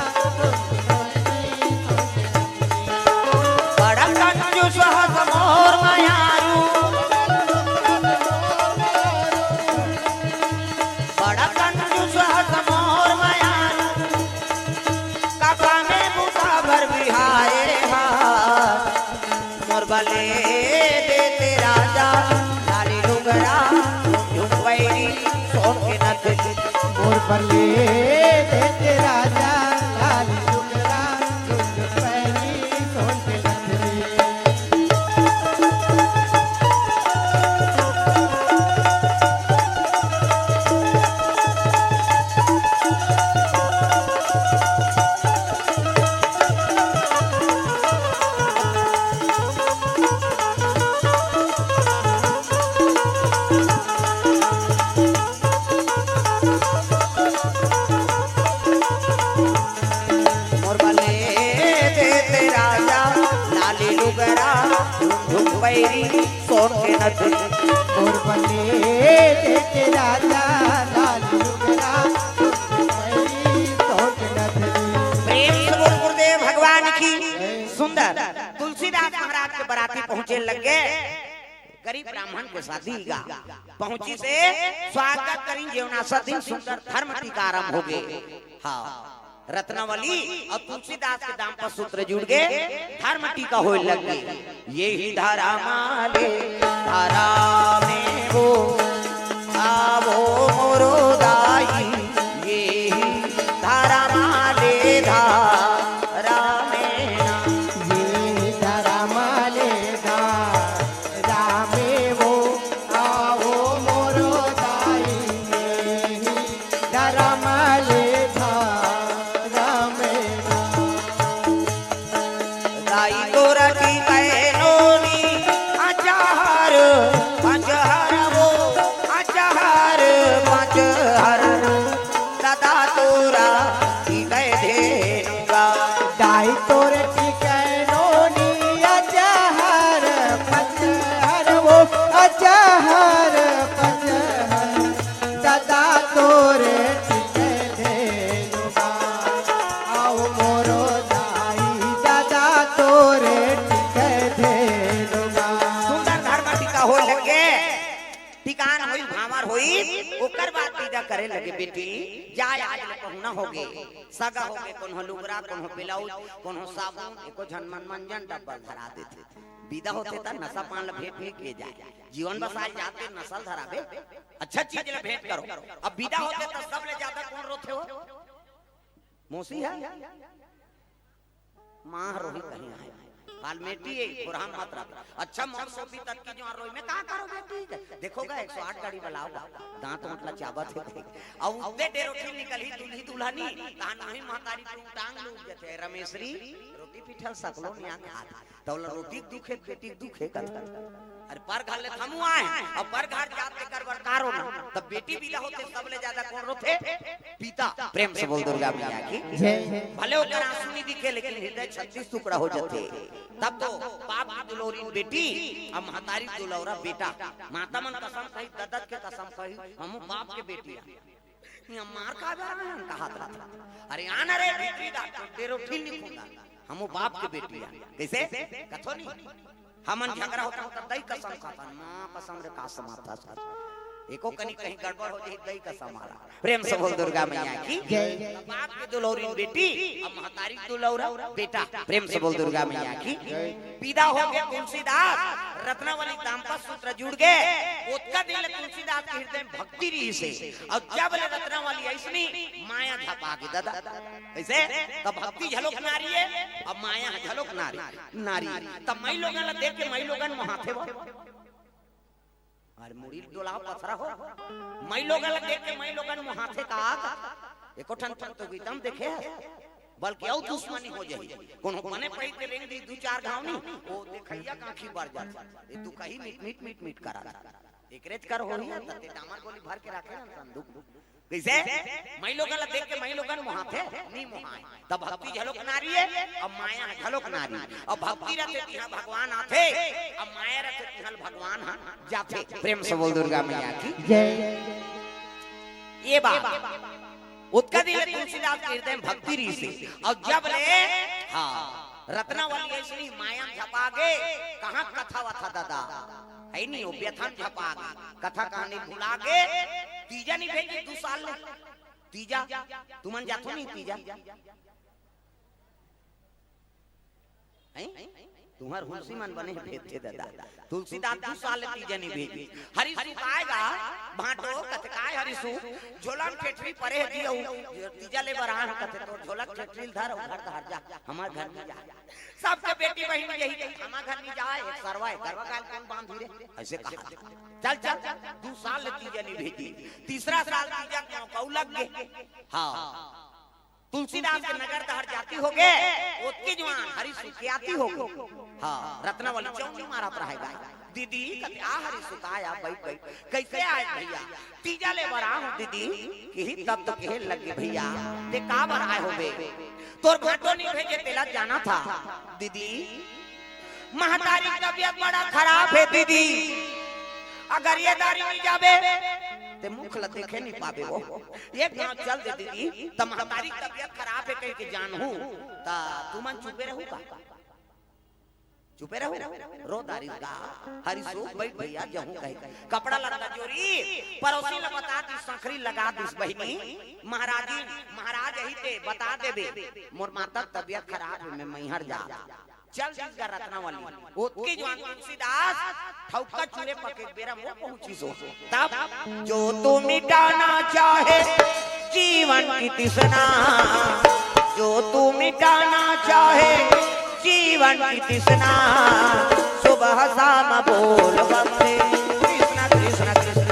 बड़ा कंजूस हस मोर मायारू बड़ा कंजूस हस मोर मायारू काका में बूटा भर बिहाए मोर बले देते राजा लाली लुगरा झुमपैरी सोन के नथ मोर बले देते राजा लाली लुगरा झुमपैरी सोन के नथनी। मोर बले देते राजा लाली लुगरा झुमपैरी सोन के नथ मोर बने देते राजा लाली लुगरा झुमपैरी सोन के नथनी। प्रेम से बोल गुरुदेव भगवान की सुंदर तुलसीदास महाराज के बराती पहुंचे लग गए गरीब ब्राह्मण के शादी गा पहुंची से स्वागत करी जेवना सदिन सुंदर धर्म टीका आरंभ हो गए। हाँ रत्नावली और तुलसीदास के दाम पर सूत्र जुड़ गए धर्म टीका हो लग गए। यही धारा माले धारा में वो आवो मोरो दाई यही धारा माले धारा में दादा तोरे टिके धेनुबा आओ मोरो दाई दादा तोरे टिके धेनुबा सुंदर घर में टिका हो लगे टिकान होई भावर होई ओकर बाद विदा करे लगे बेटी जाय आज ले पहुना होगे सगा होगे कोन हो लुगरा कोन हो ब्लाउज कोन हो साबुन एको झनमन मंजन डब्बा धरा देते विदा होते त नशा पान ल भेंट भी किए जाए जीवन बसाए जाते नसल धरावे अच्छा चीज ले भेंट करो अब विदा होते त सब ले ज्यादा कौन रोते हो मौसी है मां रोही कहीं है फालमेटी है कुरान मत रख अच्छा मौत सोपी तक की जो रोई में का करो बेटी देखोगा 108 गाड़ी बुलाओगा दांत मतलब चाबत है अब उदे डेरोठी निकली दूल्ही दुल्हनी कहां नहीं महतारी तू टांग लूट जते रमेशरी रोटी पिठल सकलो निया खा तौल रोटी दुखे बेटी दुखे कर अरे पर घर ले थमु आए अब पर घर जाते कर बरकारो ना तब बेटी विदा होते सब ले ज्यादा कौन रोते पिता प्रेम से बोल दुर्गा मैया की जय भले ओकर आंसू नहीं दिखे लेकिन हृदय 36 टुकड़ा हो जाते तब तो बाप की दुलौरी बेटी अब महतारी दुलौरा बेटा माता मन कसम कही ददत के कसम कही हम बाप के बेटी ये मार का कहा था अरे आना रे बेटी दा तेरो ठीक नहीं खुदा हम बाप के बेटी कैसे कथो नहीं हमन झगड़ा होता होता दई कसम खाता मां कसम रे कसम आता था एको कहीं कहीं गड़बड़ हो जाए दई कसम वाला प्रेम से बोल दुर्गा मैया की जय बाप की दुलौरी बेटी अब महतारी दुलौरा बेटा प्रेम से बोल दुर्गा मैया की विदा हो गए तुलसीदास रत्नावली दाम्पत्य सूत्र जुड़ गए उसका दिल तुलसीदास के हृदय में भक्ति रही से और जब ले रत्नावली ऐसनी माया झपा के दादा ऐसे तब भक्ति झलक नारी है अब माया झलक नारी तब मई लोगन देख के मई लोगन मोहाथे वो अरे मुड़ी डोला पथरा हो मई लोगन देख के मई लोगन मोहाथे का एको ठन तो गीतम देखे बल्कि और दुश्मनी हो जाई कोनो मने पई के रेंग दी दो चार घाव नहीं ओ देखैया काखी बढ़ जात ए तू कहीं मीट मीट करा एकरेज कर हो नहीं तते डामर गोली भर के रखे ना संदूक कैसे मई लोगन देख के मई लोगन मोहाथे नहीं मोहाए तब भक्ति झलक नारी है अब माया झलक नारी अब भक्ति रहते तिहा भगवान आथे अब माया रहते तिहा भगवान जाते प्रेम से बोल दुर्गा मैया की जय ये बात उत्का दिल तुलसीदास के हृदय में भक्ति रही से और जब ले हाँ रत्नावली ऐसी माया झपा गे कहाँ कथा वथा दादा है नहीं वो व्यथन झपा गे कथा कहानी भुला गे तीजा नहीं भेजी 2 साल ले तीजा तुमन जातो नहीं तीजा तुम्हार हुलसी मन बने भेद थे दादा तुलसीदास 2 साल तीजा नहीं भेजी हरिसु आएगा भाटो कथकाय हरिसु झोलन ठेठरी परे दियो तीजा ले बरान कथे तो झोलक ठेठरी धर घर धर जा हमार घर में जा सबके बेटी बहन यही हमार घर में जाए एक सरवा करवा काल कौन बांध रे ऐसे कहा चल 2 साल तीजा नहीं भेजी तीसरा साल तीजा क्यों लग गए हां तुलसीदास के नगर दहर जाती हो गए उसकी जवान हरिसु की आती हो हाँ रत्नावली चौकी मारा रहेगा दीदी आ हरिसु आया बैठ कैसे आए भैया तीजा ले बरा हूं दीदी कि तब तो कहे लगे भैया ते का बर आए हो बे तोर घाटो नहीं भेजे तेला जाना था दीदी महतारी की तबीयत बड़ा खराब है दीदी अगर ये दारी नहीं जावे ते मुख ल देखे नहीं पावे वो एक गांव चल दे दीदी त महतारी तबीयत खराब है कह के जानहू ता तुमन चुपे रहू का चुपे रहू रो दारी का हरिसु बैठ भैया जहू कहे कपड़ा लगा जोरी पड़ोसी ल बता दी संखरी लगा दिस बहिनी महाराज यही ते बता देबे मोर माता तबीयत खराब है मैं मैहर जा चल जिसका रत्नावली उसकी जवान तुलसीदास ठौका चूरे पके बेरा मुंह पहुंची सो तब जो तू मिटाना चाहे जीवन की तृष्णा जो तू मिटाना चाहे जीवन की तृष्णा सुबह शाम बोल वंदे कृष्ण कृष्ण कृष्ण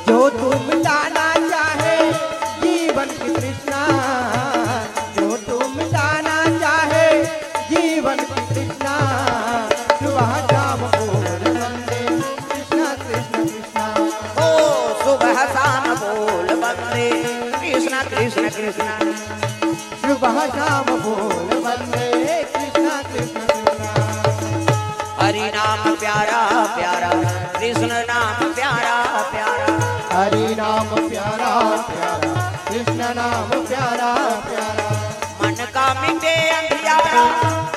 जो तू मिटाना चाहे जीवन की तृष्णा जो तू मिटाना चाहे जीवन की तृष्णा सुबह शाम बोल वंदे कृष्ण कृष्ण कृष्ण ओ सुबह शाम बोल वंदे कृष्ण कृष्ण कृष्ण सुबह शाम बोल वंदे कृष्ण कृष्ण कृष्ण हरि नाम प्यारा प्यारा कृष्ण नाम प्यारा प्यारा हरि नाम प्यारा प्यारा, कृष्ण नाम प्यारा प्यारा। मन का मिटे अंधियारा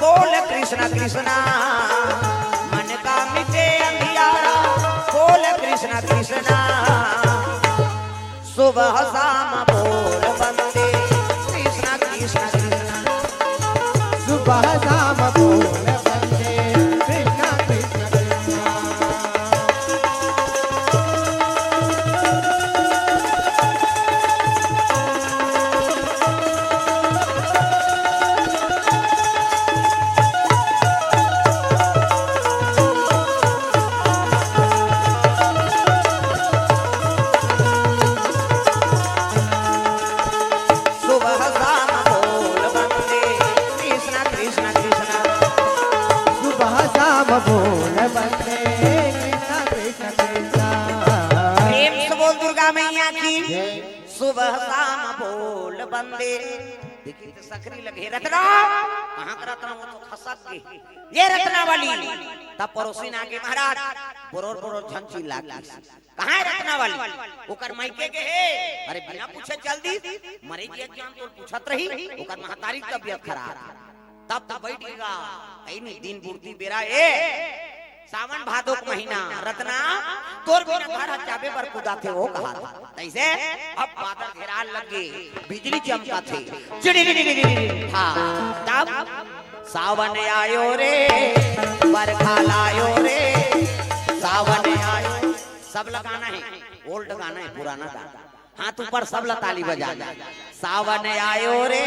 बोल कृष्ण कृष्णा, मन का मिटे अंधियारा बोल कृष्ण कृष्णा। सुबह शाम बोल बंदे कृष्ण कृष्ण कृष्णा, सुबह शाम बोल बंदे कृष्ण कृष्ण कृष्ण। सुबह शाम बोल बंदे कृष्ण कृष्ण कृष्णा। सुबह शाम बोल बंदे कृष्ण कृष्ण कृष्ण। प्रेम से बोल दुर्गा मैया की सुबह शाम बोल बंदे। देखिए तो सकरी लगे रत्ना, कहाँ का रत्ना, वो तो खसक गई ये रत्ना वाली। तब पड़ोसी ना के महाराज बोरोर बोरोर झंझी लागी, कहाँ है रत्ना वाली? ओकर मायके के है। अरे बिना पूछे चल दी, मरे जी जान तो पूछत रही, ओकर महतारी की तबीयत खराब। तब तब बैठेगा ऐ नहीं दिन बुढ़ती बेरा ए सावन भादो का महीना रत्ना तोर बिना घर हचाबे पर कुदा थे वो कहा था। ऐसे अब बादल घेराल लगे, बिजली चमका थे चिड़ी हाँ। तब सावन आयो रे बरखा लायो रे, सावन आयो। सब लगाना है, ओल्ड गाना है, पुराना गाना। हाथ ऊपर सब ताली बजाना। सावन आयो रे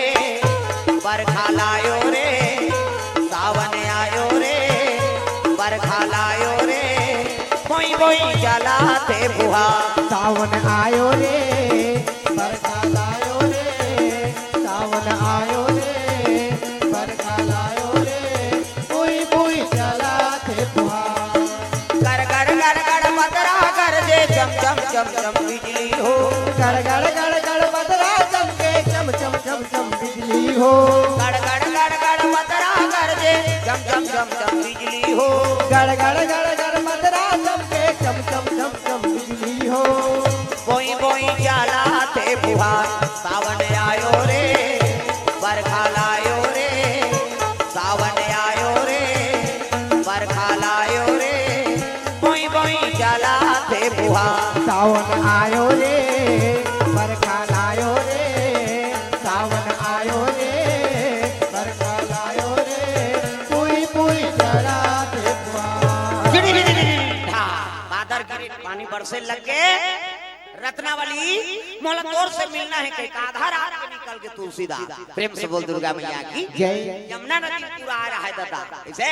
बरखा लायो रे, सावन आयो रे बरखा लायो रे, कोई कोई जलाते बुहा। सावन आयो रे बरखा लायो रे, सावन आयो रे बरखा लायो रे, कोई कोई जलाते बुहा। गड़ गड़ गड़ गड़ बदरा कर दे चम चम चम चम बिजली हो, गड़ गड़ गड़ गड़ बदरा चमके चम चम चम चम बिजली हो, गड़ गड़ गड़ गड़ बदरा कर दे चम चम चम चम बिजली हो, गड़ गड़ गड़ गड़ बदरा चमके चम चम चम चम बिजली हो। कोई कोई जलाते बुहा। सावन आयो रे बरखा लायो रे, सावन आयो रे बरखा लायो रे, कोई कोई जलाते बुहा। सावन आयो रे बरखा लायो रे, सावन आयो रे बरखा लायो रे, पुई पुई जलाते बुआ। बादर गिरे पानी बरसे लगे। रत्नावली मोला तोर से मिलना है कहीं का आधा रात में निकल के तुलसीदास। प्रेम से बोल दुर्गा मैया की जय। यमुना नदी पूरा आ रहा है दादा। ऐसे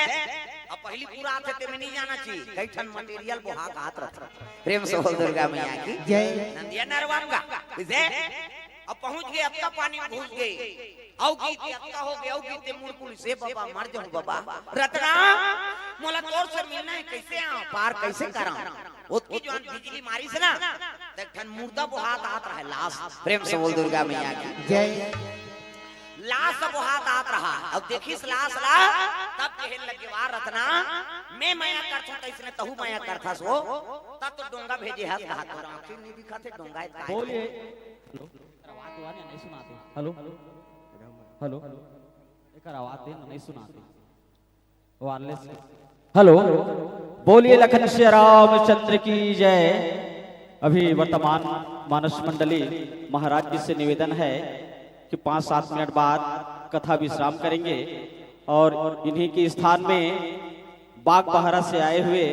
अब पहली पूरा आते ते में नहीं जाना चाहिए, कई ठन मटेरियल बुहा का हाथ रख। प्रेम से बोल दुर्गा मैया की जय। नंदिया नरवांगा ऐसे अब पहुंच गए, अब तक पानी में घुस गए। औ की अक्का हो गए, औ की ते मुड़कुल से बाबा मर जाऊं बाबा। रत्ना मोला तोर से मिलना है, कैसे आ पार कैसे करा? उसकी जो बिजली मारी से ना देख ठन मुर्दा बुहात आत रहा है लाश। प्रेम से बोल दुर्गा मैया की जय। लाश बुहात आत रहा। अब देखिस लाश ला तब कहन लगे वाह रत्ना मैं माया करथूं तैसने तहु माया करथा सो। तब तो डोंगा भेजे हाथ कहा तोरा आंखें नहीं दिखाते डोंगा है। बोलिए आवाज हुआ नहीं सुनाते। हेलो हेलो एक आवाज दे नहीं सुनाते वायरलेस। हेलो बोलिए लखन श्री रामचंद्र की जय। अभी वर्तमान मानस मंडली महाराज जी से निवेदन है कि 5-7 मिनट बाद कथा विश्राम करेंगे और इन्हीं के स्थान में बाग बहारा से आए हुए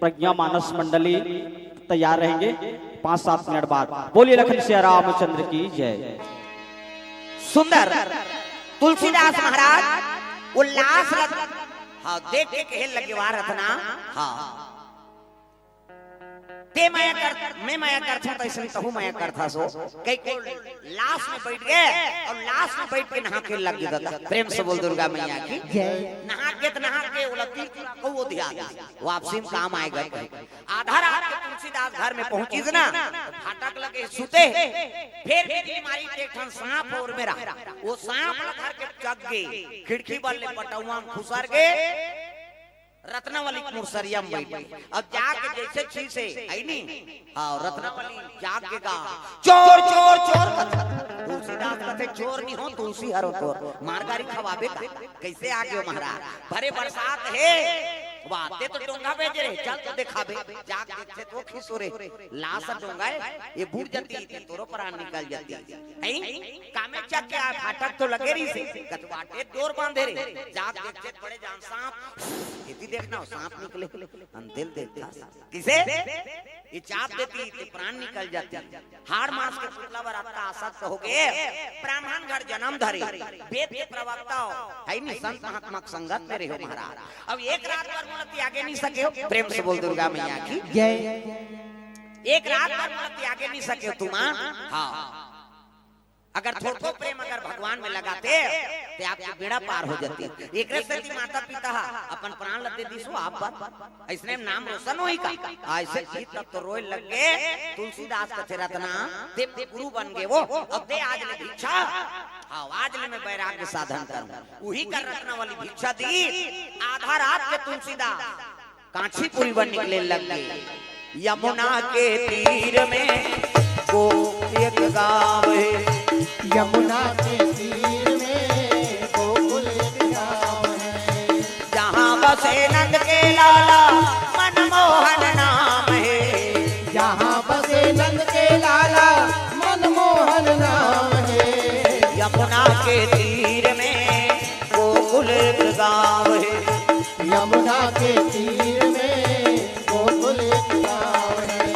प्रज्ञा मानस मंडली तैयार रहेंगे 5-7 मिनट बाद। बोलिए लखन श्री रामचंद्र की जय। सुंदर तुलसीदास महाराज उल्लास हाँ देख के कहे लगे वाह रत्ना हाँ ते माया कर मैं माया करता तो इसलिए तहु माया करता सो। कई को लाश में बैठ गए और लाश में बैठ के नहा के लग गया। प्रेम से बोल दुर्गा मैया की नहा के तो नहा के उलटी को वो ध्यान वापसी में काम आएगा। आधा रात के तुलसीदास घर में पहुंची ना फाटक लगे सुते फिर बीमारी एक ठन सांप और मेरा वो सांप घर के चक गए खिड़की बल्ले पटौआ में खुसर गए। रत्नावली मुरसरिया में बैठी। अब जाके जैसे छी से आई नहीं, हाँ रत्नावली जाके गा चोर चोर चोर। तुलसीदास कहते चोर नहीं हो तुलसी हरो चोर, मारगारी खवाबे का कैसे आ गयो महाराज। भरे बरसात है बाते तो डोंगा बेच रहे, चल तो दिखाबे। जाग देखते तो खिसोरे लाश डोंगा ये बूढ़ जाती थी, तोरो प्राण निकल जाती है। कामे चक के फाटक तो लगे रही से कटवाटे डोर बांधे रे। जाग देखते बड़े जान सांप इति देखना सांप निकले दिल देखता किसे ये चाप देती तो प्राण निकल जाती। हाड़ मास के पुतला बराता आसक्त हो गए, ब्राह्मण घर जन्म धरे, वेद के प्रवक्ता है नहीं, संत महात्मा संगत में रहे महाराज। अब एक रात पर मूर्ति आगे नहीं सके हो, प्रेम से बोल दुर्गा मैया की जय। एक रात पर मूर्ति आगे नहीं सके हो तुम। हाँ अगर थोड़को प्रेम अगर भगवान में लगाते तो आपकी बेड़ा पार हो जाती। एक रस्ते माता पिता अपन प्राण लते दिसो आप बात ऐसने नाम रोशन होई का ऐसे ही तब तो रोए लग गए। तुलसीदास कथे रत्ना देव गुरु बन गए वो। अब दे आज ले भिक्षा, आज ले मैं वैराग्य साधन करूं। वही कर रत्नावली भिक्षा दी। आधा रात के तुलसीदास कांचीपुरी बन निकले लग गए। यमुना के तीर में को एक गाँव है, यमुना के तीर में गोकुल एक गाँव है, जहाँ बसे नंद के लाला मनमोहन नाम है। जहाँ बसे नंद के लाला मनमोहन नाम है। यमुना के तीर में गोकुल एक गाँव है, यमुना के तीर में गोकुल एक गाँव है।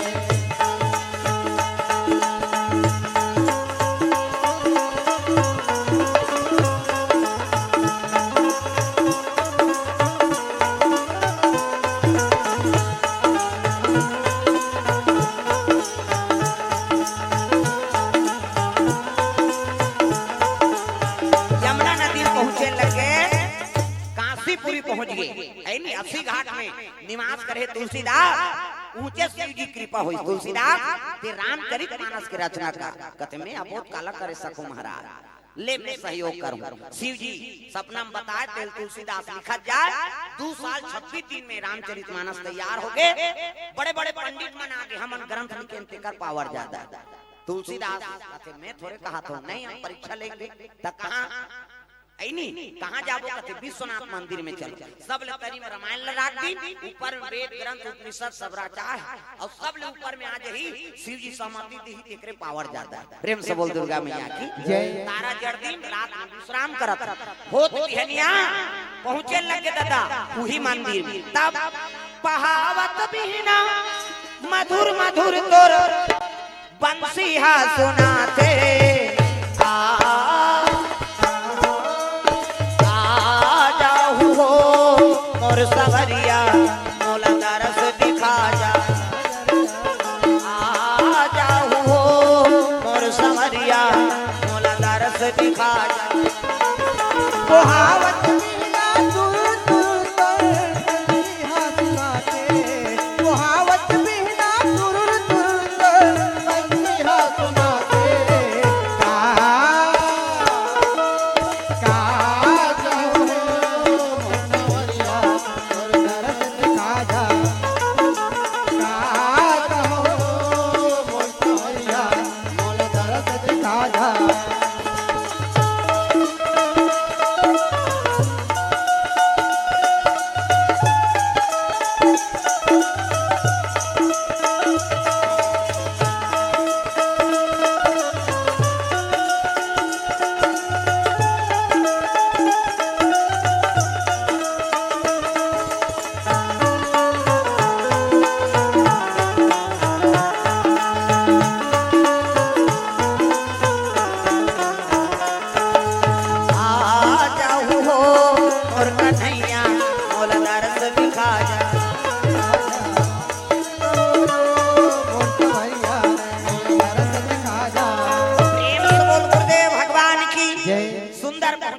पहुंच गए है नहीं। 80 घाट में निवास करे तुलसीदास, ऊंचे शिव जी कृपा हुई। तुलसीदास ते रामचरित मानस के रचना का कथे में बहुत काला करे सको महाराज ले में सहयोग करूं। शिव जी सपना में बताए तेल तुलसीदास लिखा जाए। 2 साल 26 दिन में रामचरित मानस तैयार हो गए। बड़े बड़े पंडित मन आगे हमन ग्रंथ लिखे कर पावर ज्यादा। तुलसीदास कथे में थोड़े कहा तो नहीं हम परीक्षा लेंगे तब कहां कहाँ जाबो कहते विश्वनाथ मंदिर में चलो। सब ले तरी में रामायण लगा दी, ऊपर में वेद ग्रंथ उपनिषद सब रचा है और सब ले ऊपर में आज ही शिव जी सहमति दी एकरे पावर ज्यादा है। प्रेम से बोल दुर्गा मैया की जय। तारा जड़ दिन रात में विश्राम करत होत बिहनिया पहुंचे लगे दादा वही मंदिर में। तब पहावत बिहना मधुर मधुर तोर बंसी हा सुनाते मोर सवरिया मोला दरस दिखा जा। आ जाऊ हो मोर सवरिया मोला दरस दिखा जा। पोहावत बिना दूर दूर तोर बंसी हा सुनाते। पोहावत बिना दूर दूर तोर बंसी हा सुनाते।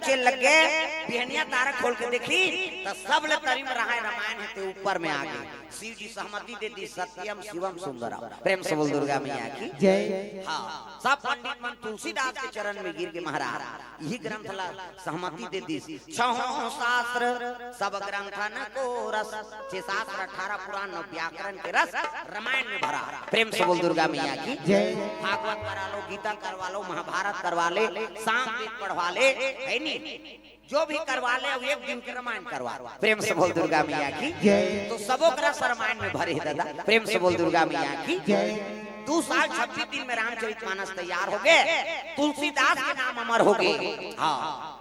पूछे लग गए बिहनिया तारा खोल के देखी तो सब ले तरी में रहा रामायण है ते ऊपर में आ गए शिव जी सहमति दे दी सत्यम शिवम सुंदरम प्रेम से बोल दुर्गा मैया की जय। हाँ सब पंडित मन तुलसीदास के चरण में गिर के महाराज यही ग्रंथ ला सहमति दे दी छहों शास्त्र सब ग्रंथन को रस 6 शास्त्र 18 पुराण 9 व्याकरण के रस रामायण में भरा प्रेम से बोल दुर्गा मैया की जय। भागवत करा लो गीता करवा लो महाभारत करवा ले साम वेद पढ़वा ले है नी जो भी करवा ले अब 1 दिन के रामायण करवा प्रेम से बोल दुर्गा मैया की जय। तो सबों का रस रामायण में भरे दादा प्रेम से बोल दुर्गा मैया की जय। 2 साल 26 दिन में रामचरितमानस तैयार हो गए तुलसीदास के नाम अमर हो गए। हाँ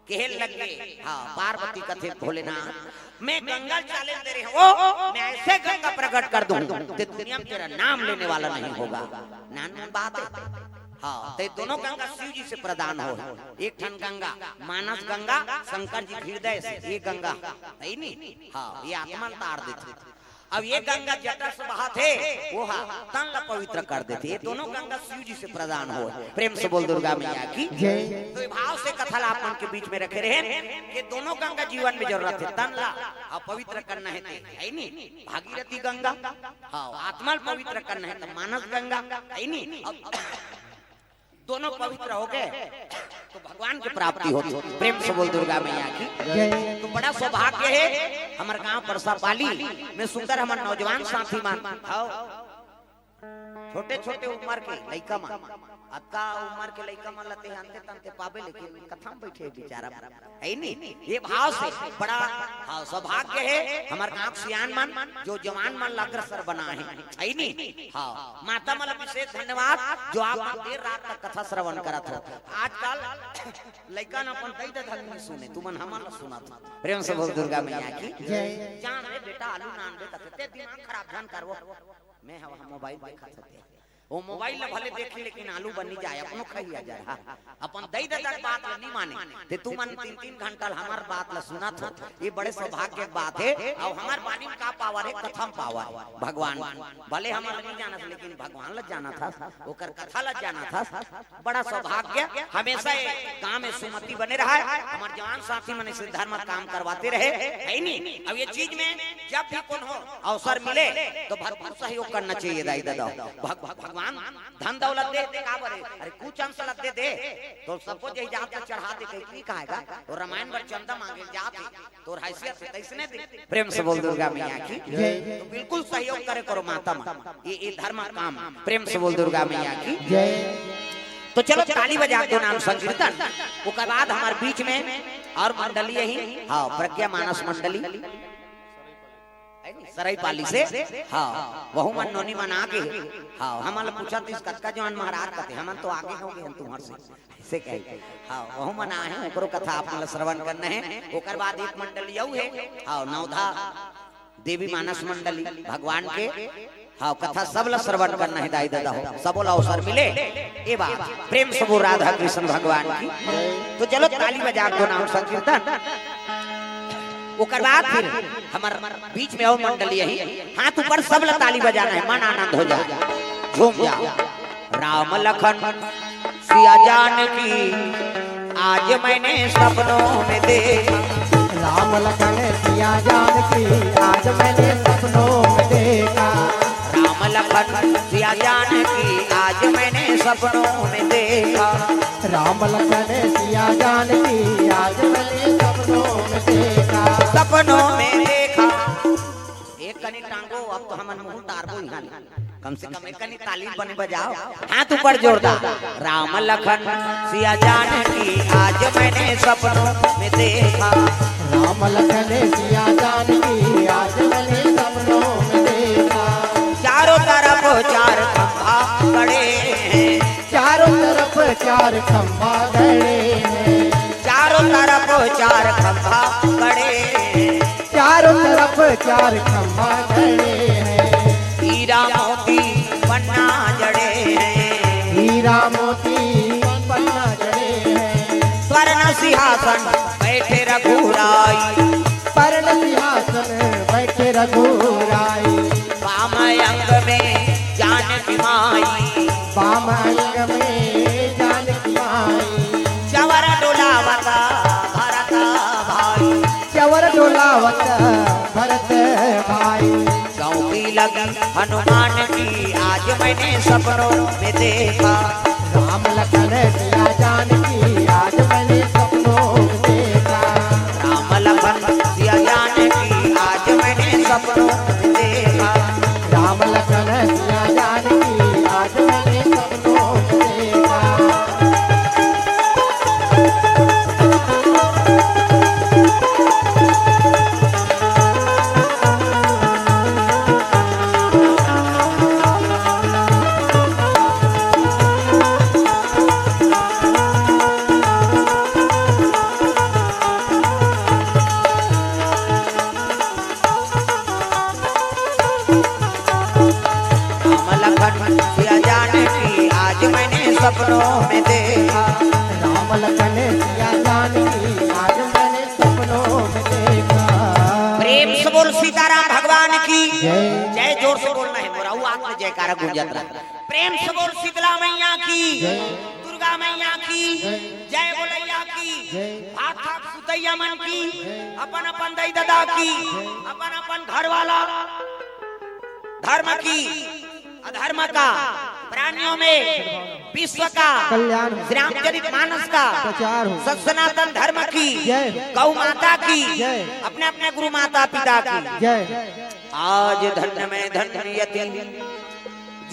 कहल लग गए हाँ पार्वती कथे भोलेनाथ मैं गंगा चैलेंज दे रही हूँ मैं ऐसे गंगा प्रकट कर दूं कि दुनिया में तेरा नाम लेने वाला नहीं होगा नान बात है। हाँ तो दोनों गंगा शिव जी से प्रदान हो एक ठन गंगा मानस गंगा शंकर जी हृदय से ये गंगा है नहीं। हाँ ये आत्मा तार देते अब ये गंगा जटा से बहा थे वो तन ला पवित्र कर देते ये दोनों गंगा शिव जी से प्रदान हो प्रेम से बोल दुर्गा मैया की जय। तो भाव से कथा अपन के बीच में रखे रहे कि दोनों गंगा जीवन में जरूरत है तन ला और पवित्र करना है नहीं भागीरथी गंगा हाँ आत्मा पवित्र करना है तो मानस गंगा है नहीं दोनों पवित्र हो गए तो भगवान की प्राप्ति होती प्रेम से बोल दुर्गा मैया की जय। तो बड़ा सौभाग्य है हमारे गांव परसा पाली में सुंदर हमारे नौजवान साथी मान छोटे छोटे उम्र के लड़का मान अक्का उम्र के लड़का मान लते अंते तंते पावे लेकिन कथा में बैठे बेचारा है नहीं ये भाव से बड़ा हाँ सौभाग्य है हमारे गांव सियान मान जो जवान मान अग्रसर बना है नहीं। हाँ माता मला विशेष धन्यवाद जो आप देर रात तक कथा श्रवण करा था आजकल लड़का न अपन दई दे में सुने तुमन हमारा सुना था प्रेम से बोल दुर्गा मैया की जय। जान रे बेटा आलू नान दे तते दिमाग खराब धन करवो मैं हवा मोबाइल देखा सकते वो मोबाइल भले देखी लेकिन आलू बनी जाए अपनो खइया जाए अपन दई दे तक बात नहीं माने ते तू मन 3-3 घंटा हमार बात ला सुना था ये बड़े सौभाग्य की बात है और हमार वाणी में का पावर है कथा में पावर भगवान भले हमार नहीं जाना था लेकिन भगवान ला जाना था ओकर कथा ला जाना था बड़ा सौभाग्य हमेशा गांव में सुमति बने रहा है हमार जवान साथी मन से धर्म काम करवाते रहे है नहीं। अब ये चीज में जब भी कौन हो अवसर मिले तो भरपूर सहयोग करना चाहिए दाई दादा भगवान धन दौलत दे का बरे अरे कुछ अंश लग दे तो सबको जही जात चढ़ा दे कहीं कहेगा तो रामायण पर चंदा मांगे जाते तो हैसियत से तैसने दे प्रेम से बोल दुर्गा मैया की तो बिल्कुल सहयोग करे करो माता ये धर्म काम प्रेम से बोल दुर्गा मैया की जय। तो चलो ताली बजा दो नाम संकीर्तन उसके बाद हमारे बीच में और मंडली यही हाँ प्रज्ञा मानस मंडली सरायपाली से हाँ वहु मन नोनी मन आगे हाँ हमारे पूछा तो कतका जवान महाराज कहते हम तो आगे होंगे हम तुम्हारे से ऐसे कहे हाँ वहु मन आए हैं ओकरो कथा आपन श्रवण करना है ओकर बाद एक मंडली यू है हाँ नवधा देवी मानस मंडली भगवान के हाँ कथा सब ला श्रवण करना है दाई दादा हो सबो ला अवसर मिले ए बात प्रेम सबो राधा कृष्ण भगवान की तो चलो ताली बजा दो नाम संकीर्तन ओकर बाद फिर हमार बीच में और मंडली यही हाथ ऊपर सब ला ताली बजाना है मन आनंद हो जाए झूम जाओ राम लखन सिया जानकी आज मैंने सपनों में देखा राम लखन सिया जानकी आज मैंने सपनों में देखा राम लखन सिया जानकी आज मैंने सपनों में देखा राम लखन सिया जानकी आज मैंने सपनों में देखा सपनों में देखा एक कनी टांगो अब तो हमन मुंह तारबो यहाँ कम से कम एक कनी ताली बन बजाओ हाथ ऊपर जोरदार राम लखन सिया जानकी आज मैंने सपनों में देखा राम लखन सिया जानकी आज मैंने सपनों में देखा चारों तरफ चार खंभा खड़े हैं चारों तरफ चार खंभा खड़े हैं चारों तरफ चार खंभा खड़े हैं चारों तरफ चार खंभा खड़े हैं हीरा मोती पन्ना जड़े हैं हीरा मोती पन्ना जड़े हैं स्वर्ण सिंहासन बैठे रघुराई पर्ण सिंहासन बैठे रघुराई वाम अंग में जानकी माई वाम अंग में जानकी माई चवर डोलावता लगी हनुमान की आज मैंने सपनों में देखा। राम लखन सिया जानकी आज मैंने सपनों में देखा। राम लखन सिया जानकी आज मैंने सपनों में देखा। राम लखन सिया जानकी आज मैंने सपनों में देखा। सपनों में देखा। राम लखन सिया जानकी आज मैंने सपनों में देखा। प्रेम से बोल सीताराम भगवान की जय। जय। जोर से बोलना है मोरा आत्म जयकारा गूंजत रहा। प्रेम से बोल शीतला मैया की जय। दुर्गा मैया की जय। जय बोलैया की जय। भात खाक सुतैया मन की अपन अपन दई दादा की अपन अपन घर वाला धर्म की अधर्म का प्राणियों में विश्व का कल्याण रामचरित मानस का प्रचार हो। सनातन धर्म की जय। गौ माता की जय। अपने अपने गुरु माता पिता की जय। आज धन्य में धन्यति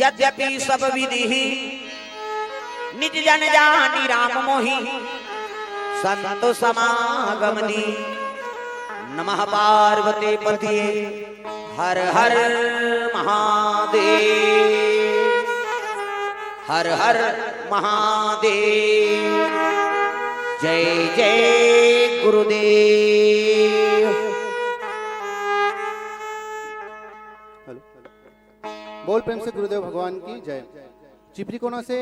यद्यपि सब विधि निज जन जानी राम मोहि संत समागम दी। नमः पार्वती पतिये हर हर महादेव हर हर महादेव। जय जय गुरुदेव। बोल प्रेम से गुरुदेव भगवान की जय। चिपरी कोना से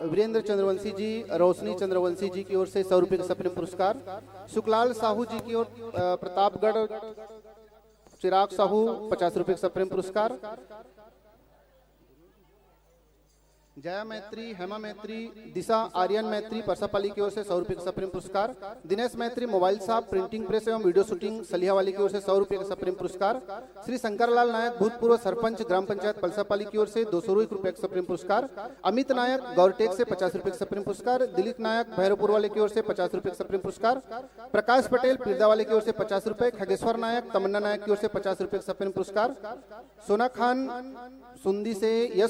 वीरेंद्र चंद्रवंशी जी, रोशनी चंद्रवंशी जी की ओर से 100 रुपए का सप्रेम पुरस्कार। सुखलाल साहू जी की ओर प्रतापगढ़ चिराग साहू 50 रुपए का सप्रेम पुरस्कार। जया मैत्री, हेमा मैत्री, दिशा आर्यन मैत्री परसापाली की ओर से 100 रुपए का सप्रेम पुरस्कार। दिनेश मैत्री मोबाइल साहब प्रिंटिंग प्रेस एवं वीडियो शूटिंग सलियावाली की ओर से 100 रुपए का सप्रेम पुरस्कार। श्री शंकरलाल नायक भूतपूर्व सरपंच ग्राम पंचायत पलसापाली की ओर से 201 रुपए का सप्रेम पुरस्कार। अमित नायक गौरटेक से 50 रुपए का सप्रेम पुरस्कार। दिलीप नायक भैरवपुर वाले की ओर से 50 रुपए का सप्रेम पुरस्कार। प्रकाश पटेल पीरदा वाले की ओर से 50 रुपए। खगेश्वर नायक तमन्ना नायक की ओर से 50 रुपए का सप्रेम पुरस्कार। सोना खान सुंदी से यश